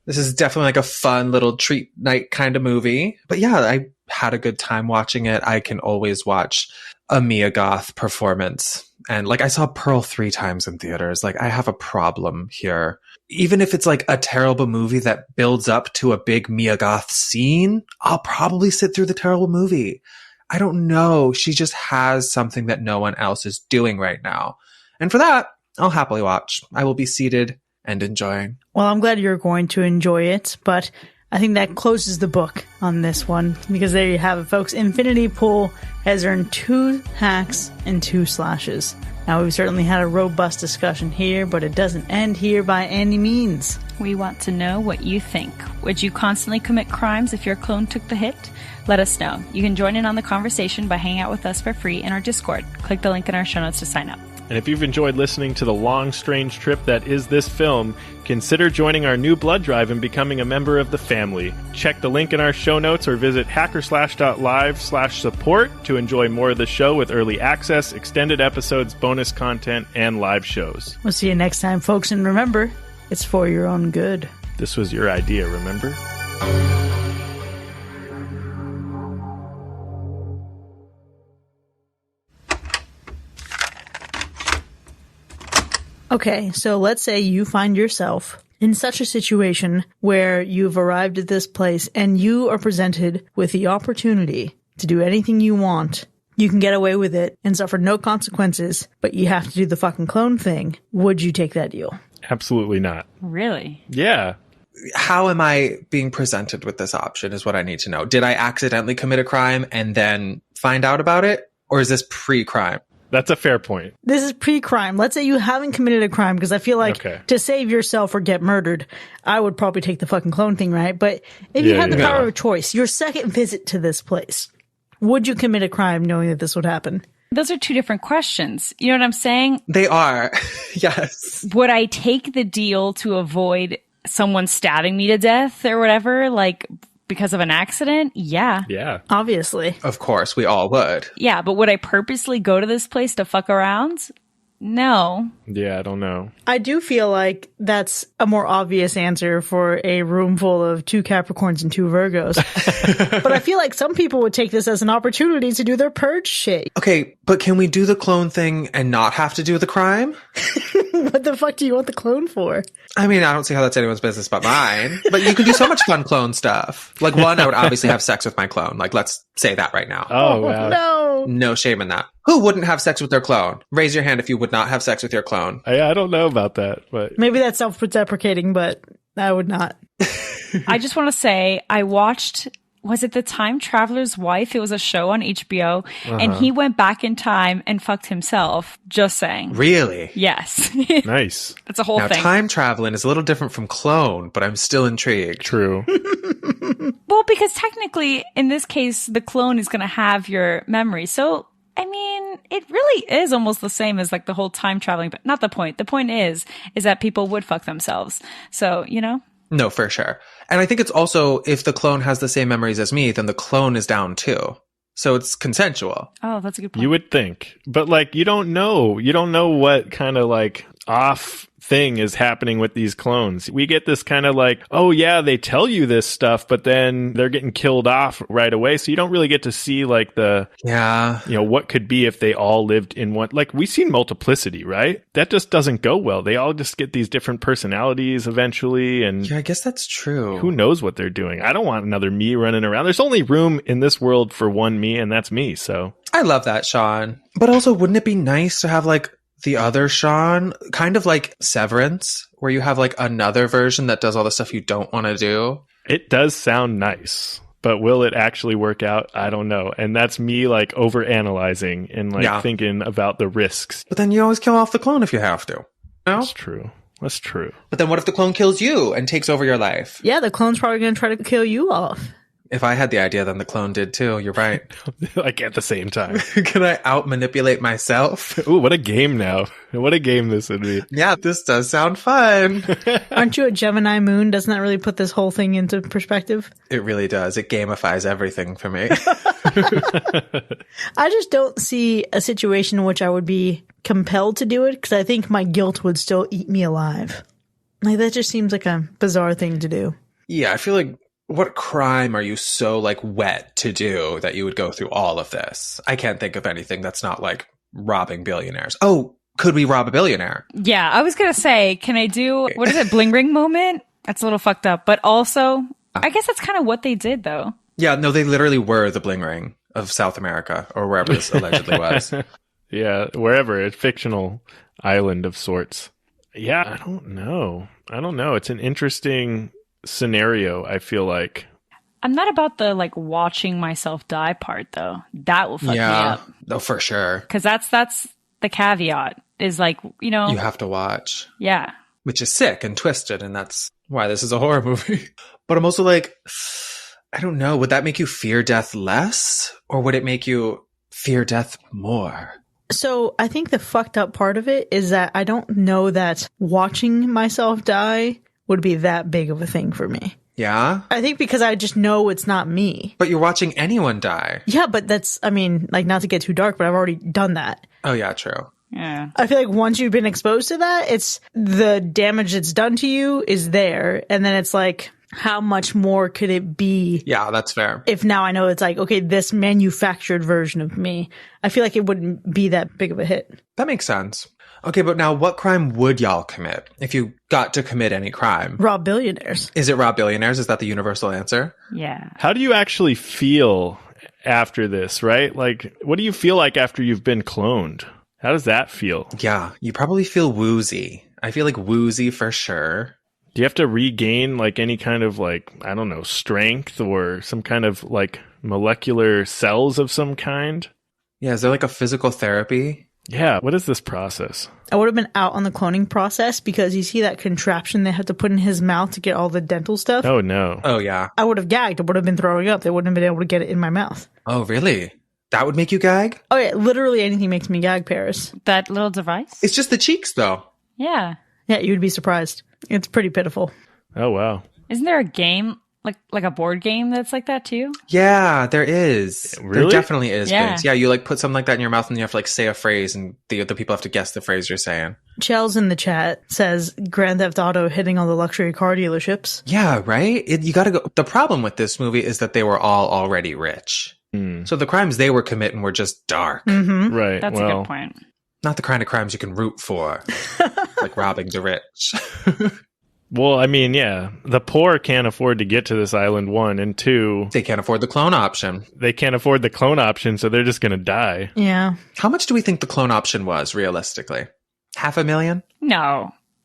This is definitely like a fun little treat night kind of movie. But yeah, I had a good time watching it. I can always watch a Mia Goth performance. And like I saw Pearl 3 times in theaters. Like I have a problem here. Even if it's like a terrible movie that builds up to a big Mia Goth scene, I'll probably sit through the terrible movie. I don't know. She just has something that no one else is doing right now. And for that, I'll happily watch. I will be seated and enjoying. Well, I'm glad you're going to enjoy it, but I think that closes the book on this one, because there you have it, folks. Infinity Pool has earned 2 hacks and 2 slashes. Now, we've certainly had a robust discussion here, but it doesn't end here by any means. We want to know what you think. Would you constantly commit crimes if your clone took the hit? Let us know. You can join in on the conversation by hanging out with us for free in our Discord. Click the link in our show notes to sign up. And if you've enjoyed listening to the long, strange trip that is this film, consider joining our new blood drive and becoming a member of the family. Check the link in our show notes or visit hackerslash.live/support to enjoy more of the show with early access, extended episodes, bonus content, and live shows. We'll see you next time, folks, and remember, it's for your own good. This was your idea, remember? Okay, so let's say you find yourself in such a situation where you've arrived at this place and you are presented with the opportunity to do anything you want. You can get away with it and suffer no consequences, but you have to do the fucking clone thing. Would you take that deal? Absolutely not. Really? Yeah. How am I being presented with this option is what I need to know. Did I accidentally commit a crime and then find out about it? Or is this pre-crime? That's a fair point. This is pre-crime. Let's say you haven't committed a crime, because I feel like to save yourself or get murdered, I would probably take the fucking clone thing, right? But if you had the power of choice, your second visit to this place, would you commit a crime knowing that this would happen? Those are 2 different questions. You know what I'm saying? They are. Yes. Would I take the deal to avoid someone stabbing me to death or whatever? Like, because of an accident? Yeah. Yeah. Obviously. Of course, we all would. Yeah, but would I purposely go to this place to fuck around? No. Yeah, I don't know. I do feel like that's a more obvious answer for a room full of 2 Capricorns and 2 Virgos. But I feel like some people would take this as an opportunity to do their purge shit. Okay, but can we do the clone thing and not have to do the crime? What the fuck do you want the clone for? I mean, I don't see how that's anyone's business but mine. But you can do so much fun clone stuff. Like, one, I would obviously have sex with my clone. Like, let's say that right now. Oh, wow. No. No shame in that. Who wouldn't have sex with their clone? Raise your hand if you would not have sex with your clone. I don't know about that, but Maybe that's self-deprecating, but I would not. I just want to say, I watched, was it The Time Traveler's Wife? It was a show on HBO, and he went back in time and fucked himself. Just saying. Really? Yes. nice. That's a whole Now, thing. time traveling is a little different from clone, but I'm still intrigued. True. Well, because technically, in this case, the clone is going to have your memory. So, I mean, it really is almost the same as like the whole time traveling, but not the point. The point is that people would fuck themselves. So, you know? No, for sure. And I think it's also, if the clone has the same memories as me, then the clone is down too. So it's consensual. Oh, that's a good point. You would think. But like, you don't know. You don't know what kind of like off thing is happening with these clones. We get this kind of like, oh yeah, they tell you this stuff, but then they're getting killed off right away. So you don't really get to see like the, what could be if they all lived in one, like we've seen Multiplicity, right? That just doesn't go well. They all just get these different personalities eventually. And yeah, I guess that's true. Who knows what they're doing? I don't want another me running around. There's only room in this world for one me, and that's me. So I love that, Sean. But also, wouldn't it be nice to have like the other Sean, kind of like Severance, where you have like another version that does all the stuff you don't want to do? It does sound nice, but will it actually work out? I don't know. And that's me like over analyzing and like thinking about the risks. But then you always kill off the clone if you have to. No? That's true. That's true. But then what if the clone kills you and takes over your life? Yeah, the clone's probably going to try to kill you off. If I had the idea, then the clone did too. You're right. Like at the same time. Can I out-manipulate myself? Ooh, what a game now. What a game this would be. Yeah, this does sound fun. Aren't you a Gemini moon? Doesn't that really put this whole thing into perspective? It really does. It gamifies everything for me. I just don't see a situation in which I would be compelled to do it, because I think my guilt would still eat me alive. Like, that just seems like a bizarre thing to do. Yeah, I feel like what crime are you so like wet to do that you would go through all of this? I can't think of anything that's not like robbing billionaires. Oh, could we rob a billionaire? Yeah, I was going to say, can I do, what is it, bling ring moment? That's a little fucked up. But also, I guess that's kind of what they did, though. Yeah, no, they literally were the bling ring of South America or wherever this allegedly was. Yeah, wherever, a fictional island of sorts. Yeah, I don't know. It's an interesting scenario, I feel like. I'm not about the like watching myself die part, though. That will fuck me up. No, for sure. Because that's the caveat is like, you know. You have to watch. Yeah. Which is sick and twisted, and that's why this is a horror movie. But I'm also like, I don't know. Would that make you fear death less? Or would it make you fear death more? So I think the fucked up part of it is that I don't know that watching myself die would be that big of a thing for me. Yeah? I think because I just know it's not me. But you're watching anyone die. Yeah, but that's, I mean, like, not to get too dark, but I've already done that. Oh, yeah, true. Yeah. I feel like once you've been exposed to that, it's the damage that's done to you is there. And then it's like, how much more could it be? Yeah, that's fair. If now I know it's like, okay, this manufactured version of me, I feel like it wouldn't be that big of a hit. That makes sense. Okay, but now what crime would y'all commit if you got to commit any crime? Rob billionaires. Is it rob billionaires? Is that the universal answer? Yeah. How do you actually feel after this, right? Like, what do you feel like after you've been cloned? How does that feel? Yeah, you probably feel woozy. I feel like woozy for sure. Do you have to regain like any kind of like, I don't know, strength or some kind of like molecular cells of some kind? Yeah, is there like a physical therapy? Yeah, what is this process? I would have been out on the cloning process because you see that contraption they have to put in his mouth to get all the dental stuff. Oh, no. Oh, yeah. I would have gagged. I would have been throwing up. They wouldn't have been able to get it in my mouth. Oh, really? That would make you gag? Oh, yeah. Literally anything makes me gag, Paris. That little device? It's just the cheeks, though. Yeah. Yeah, you'd be surprised. It's pretty pitiful. Oh, wow. Isn't there a game, like a board game that's like that too? Yeah, there is. Really? There definitely is. Yeah. Vince. Yeah, you like put something like that in your mouth and you have to like say a phrase and the people have to guess the phrase you're saying. Chels in the chat says Grand Theft Auto hitting all the luxury car dealerships. Yeah, right? You gotta go. The problem with this movie is that they were all already rich. So the crimes they were committing were just dark. Mm-hmm. Right. That's a good point. Not the kind of crimes you can root for, like robbing the rich. Well, I mean, yeah, the poor can't afford to get to this island, one, and two, They can't afford the clone option. they can't afford the clone option, so they're just going to die. Yeah. How much do we think the clone option was, realistically? $500,000?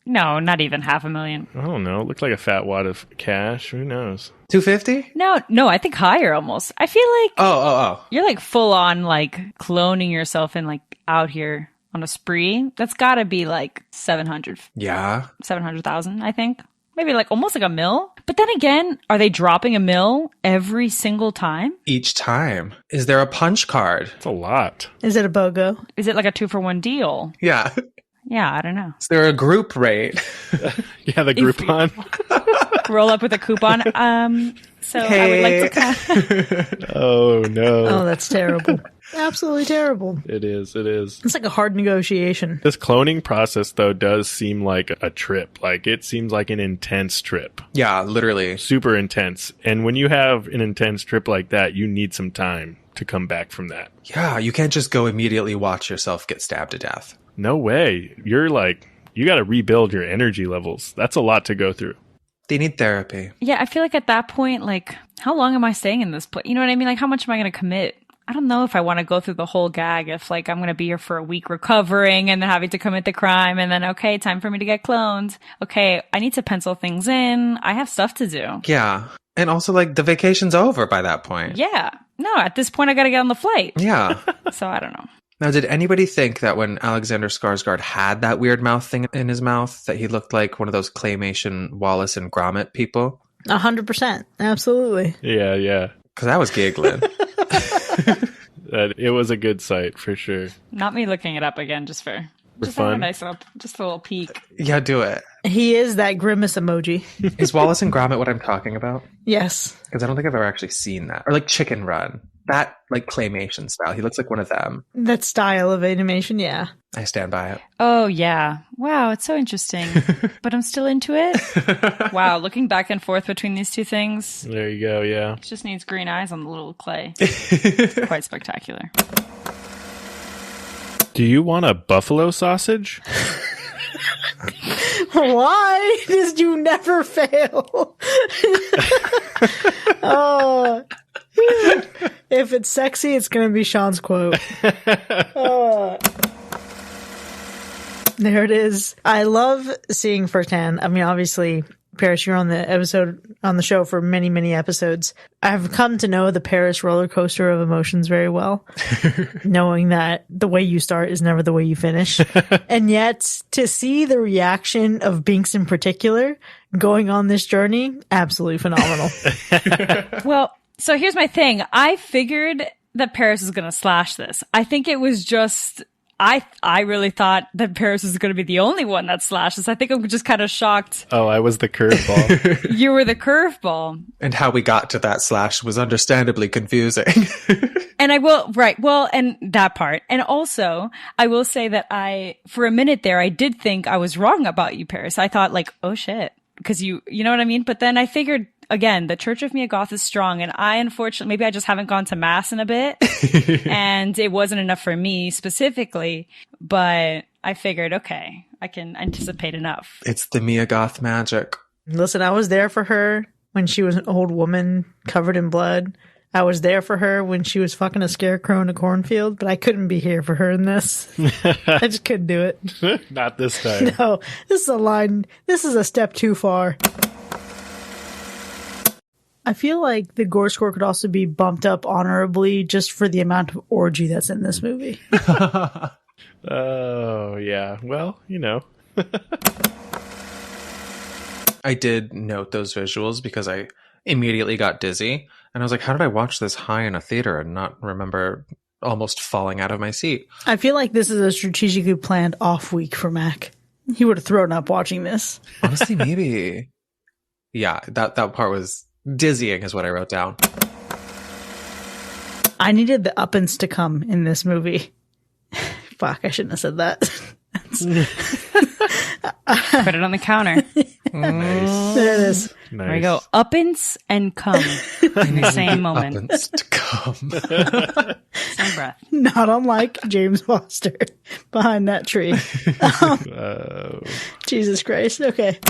No, not even $500,000. I don't know. It looked like a fat wad of cash. Who knows? $250? No, I think higher almost. I feel like Oh. you're like full on like cloning yourself and like out here on a spree. That's gotta be like 700,000, I think. Maybe like almost like $1 million. But then again, are they dropping $1 million every single time? Each time. Is there a punch card? It's a lot. Is it a BOGO? Is it like a 2-for-1 deal? Yeah. Yeah, I don't know. Is there a group rate? Yeah, the Groupon. Roll up with a coupon. So I would like to Oh, no. Oh, that's terrible. Absolutely terrible. It is. It's like a hard negotiation. This cloning process, though, does seem like a trip. Like, it seems like an intense trip. Yeah, literally. Super intense. And when you have an intense trip like that, you need some time to come back from that. Yeah, you can't just go immediately watch yourself get stabbed to death. No way. You're like, you got to rebuild your energy levels. That's a lot to go through. They need therapy. Yeah, I feel like at that point, like, how long am I staying in this place? You know what I mean? Like, how much am I going to commit? I don't know if I want to go through the whole gag if, like, I'm going to be here for a week recovering and then having to commit the crime and then, okay, time for me to get cloned. Okay, I need to pencil things in. I have stuff to do. Yeah. And also, like, the vacation's over by that point. Yeah. No, at this point, I got to get on the flight. Yeah. So I don't know. Now, did anybody think that when Alexander Skarsgård had that weird mouth thing in his mouth, that he looked like one of those claymation Wallace and Gromit people? 100%. Absolutely. Yeah. Because I was giggling. It was a good sight, for sure. Not me looking it up again, just for fun. A nice little, just a little peek. Yeah, do it. He is that grimace emoji. Is Wallace and Gromit what I'm talking about? Yes. Because I don't think I've ever actually seen that. Or like Chicken Run. That, like, claymation style. He looks like one of them. That style of animation, yeah. I stand by it. Oh, yeah. Wow, it's so interesting. But I'm still into it. Wow, looking back and forth between these two things. There you go, yeah. It just needs green eyes on the little clay. It's quite spectacular. Do you want a buffalo sausage? Why did you never fail? Oh. If it's sexy, it's going to be Sean's quote. Oh. There it is. I love seeing firsthand. I mean, obviously, Paris, you're on the show for many, many episodes. I've come to know the Paris roller coaster of emotions very well, knowing that the way you start is never the way you finish. And yet, to see the reaction of Binks in particular going on this journey, absolutely phenomenal. Well, so here's my thing. I figured that Paris was going to slash this. I think it was just, I really thought that Paris was going to be the only one that slashes. I think I'm just kind of shocked. Oh, I was the curveball. You were the curveball. And how we got to that slash was understandably confusing. And and that part. And also, I will say that for a minute there, I did think I was wrong about you, Paris. I thought like, oh shit. Because you know what I mean? But then I figured, again, the Church of Mia Goth is strong, and I unfortunately, maybe I just haven't gone to mass in a bit, and it wasn't enough for me specifically, but I figured, okay, I can anticipate enough. It's the Mia Goth magic. Listen, I was there for her when she was an old woman covered in blood. I was there for her when she was fucking a scarecrow in a cornfield, but I couldn't be here for her in this. I just couldn't do it. Not this time. No, this is a line. This is a step too far. I feel like the gore score could also be bumped up honorably just for the amount of orgy that's in this movie. Oh, yeah. Well, you know. I did note those visuals because I immediately got dizzy. And I was like, how did I watch this high in a theater and not remember almost falling out of my seat? I feel like this is a strategically planned off week for Mac. He would have thrown up watching this. Honestly, maybe. Yeah, that part was dizzying is what I wrote down. I needed the uppance to come in this movie. Fuck, I shouldn't have said that. Put it on the counter. Nice. There it is. Nice. There you go. Uppance and come in the same moment. Uppance to come. Same breath. Not unlike James Foster behind that tree. Jesus Christ. Okay.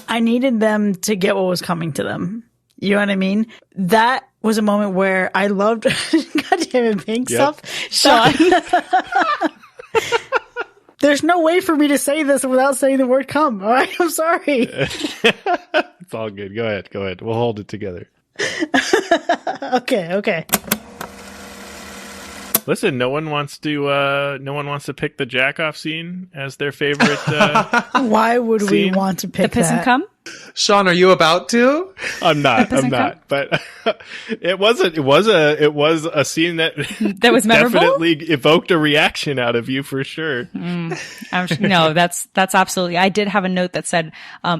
I needed them to get what was coming to them. You know what I mean? That was a moment where I loved goddamn it, pink stuff. Sean. There's no way for me to say this without saying the word come. All right, I'm sorry. It's all good. Go ahead. We'll hold it together. Okay. Listen, no one wants to pick the jack-off scene as their favorite. Why would we want to pick The piss that? and come? Sean, are you about to? I'm not. Doesn't count? But it was a scene that was memorable? definitely evoked a reaction out of you for sure. No, that's absolutely. I did have a note that said,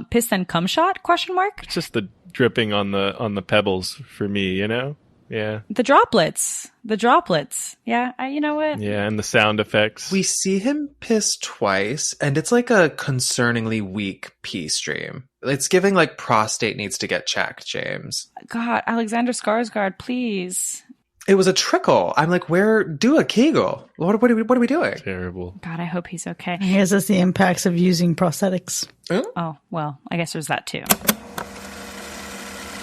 piss then cum shot, ? It's just the dripping on the pebbles for me, you know? Yeah. The droplets. Yeah. You know what? Yeah. And the sound effects. We see him piss twice, and it's like a concerningly weak pee stream. It's giving like prostate needs to get checked, James. God, Alexander Skarsgård, please. It was a trickle. I'm like, do a Kegel. What are we doing? Terrible. God, I hope he's okay. I guess that's the impacts of using prosthetics. Oh, well, I guess there's that too.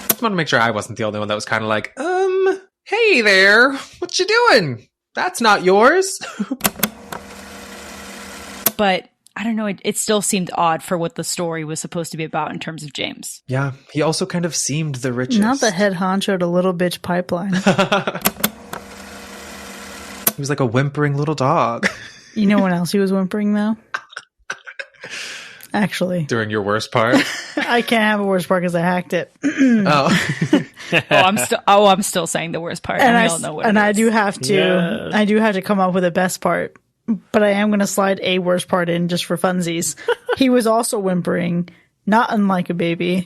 Just want to make sure I wasn't the only one that was kind of like, hey there, what you doing? That's not yours. But I don't know, it still seemed odd for what the story was supposed to be about in terms of James. Yeah, he also kind of seemed the richest. Not the head honcho to Little Bitch Pipeline. He was like a whimpering little dog. You know when else he was whimpering though? Actually. During your worst part? I can't have a worst part because I hacked it. I'm still saying the worst part. And we all know what it is. I do have to come up with a best part. But I am going to slide a worst part in just for funsies. He was also whimpering, not unlike a baby.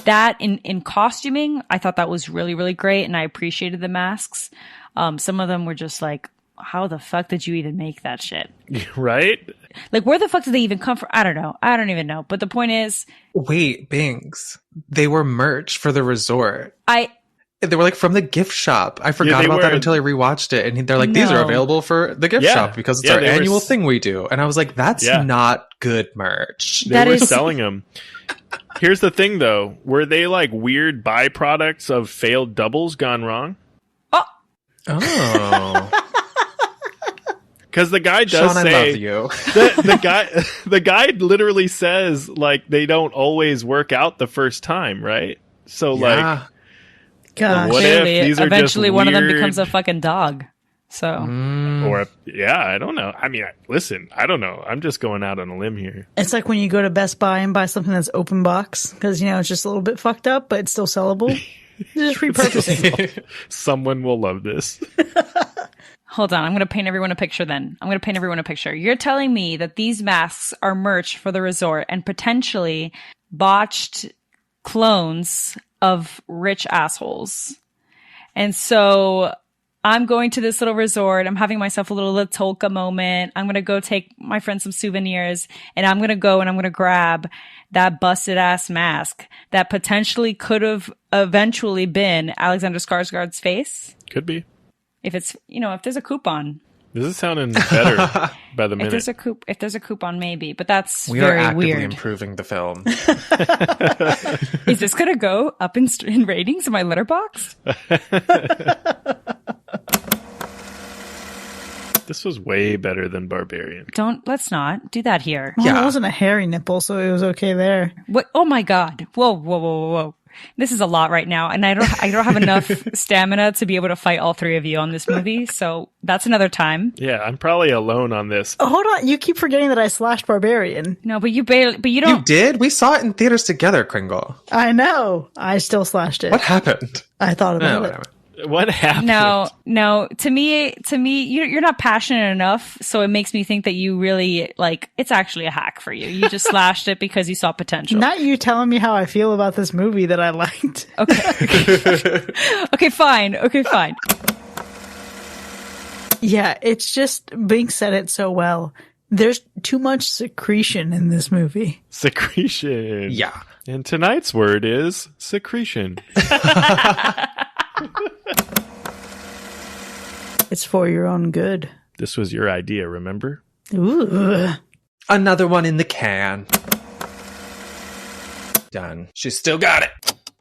that in costuming, I thought that was really, really great. And I appreciated the masks. Some of them were just like, how the fuck did you even make that shit? Right? Like, where the fuck did they even come from? I don't know. I don't even know. But the point is... Wait, Binks. They were merch for the resort. They were like from the gift shop. I forgot about that until I rewatched it. And they're like, these are available for the gift shop because it's our annual thing we do. And I was like, that's not good merch. They were selling them. Here's the thing, though. Were they like weird byproducts of failed doubles gone wrong? Oh. Because the guy does Sean, say, I love you. the guy literally says like they don't always work out the first time, right? So like, gosh, what if these are eventually just one of them weird... becomes a fucking dog? So, or I don't know. I mean, listen, I don't know. I'm just going out on a limb here. It's like when you go to Best Buy and buy something that's open box because it's just a little bit fucked up, but it's still sellable. Just repurposing. Someone will love this. hold on. I'm going to paint everyone a picture then. You're telling me that these masks are merch for the resort and potentially botched clones of rich assholes. And so I'm going to this little resort. I'm having myself a little Latolka moment. I'm going to go take my friend some souvenirs, and I'm going to go and I'm going to grab that busted ass mask that potentially could have eventually been Alexander Skarsgård's face. Could be. If it's, if there's a coupon. This is sounding better by the minute. If there's a coupon, maybe, but that's we very are actively weird. improving the film. Is this going to go up in ratings in my letterbox? This was way better than Barbarian. Let's not do that here. Well, it wasn't a hairy nipple, so it was okay there. What? Oh my God. Whoa. This is a lot right now. And I don't have enough stamina to be able to fight all three of you on this movie. So that's another time. Yeah, I'm probably alone on this. Oh, hold on. You keep forgetting that I slashed Barbarian. No, but you don't. You did? We saw it in theaters together, Kringle. I know. I still slashed it. What happened? I thought about it. What happened? No. To me, you're not passionate enough, so it makes me think that you really it's actually a hack for you. You just slashed it because you saw potential. Not you telling me how I feel about this movie that I liked. Okay. Okay, fine. Yeah, it's just Bink said it so well. There's too much secretion in this movie. Secretion. Yeah. And tonight's word is secretion. It's for your own good. This was your idea, remember? Ooh. Another one in the can. Done. She's still got it.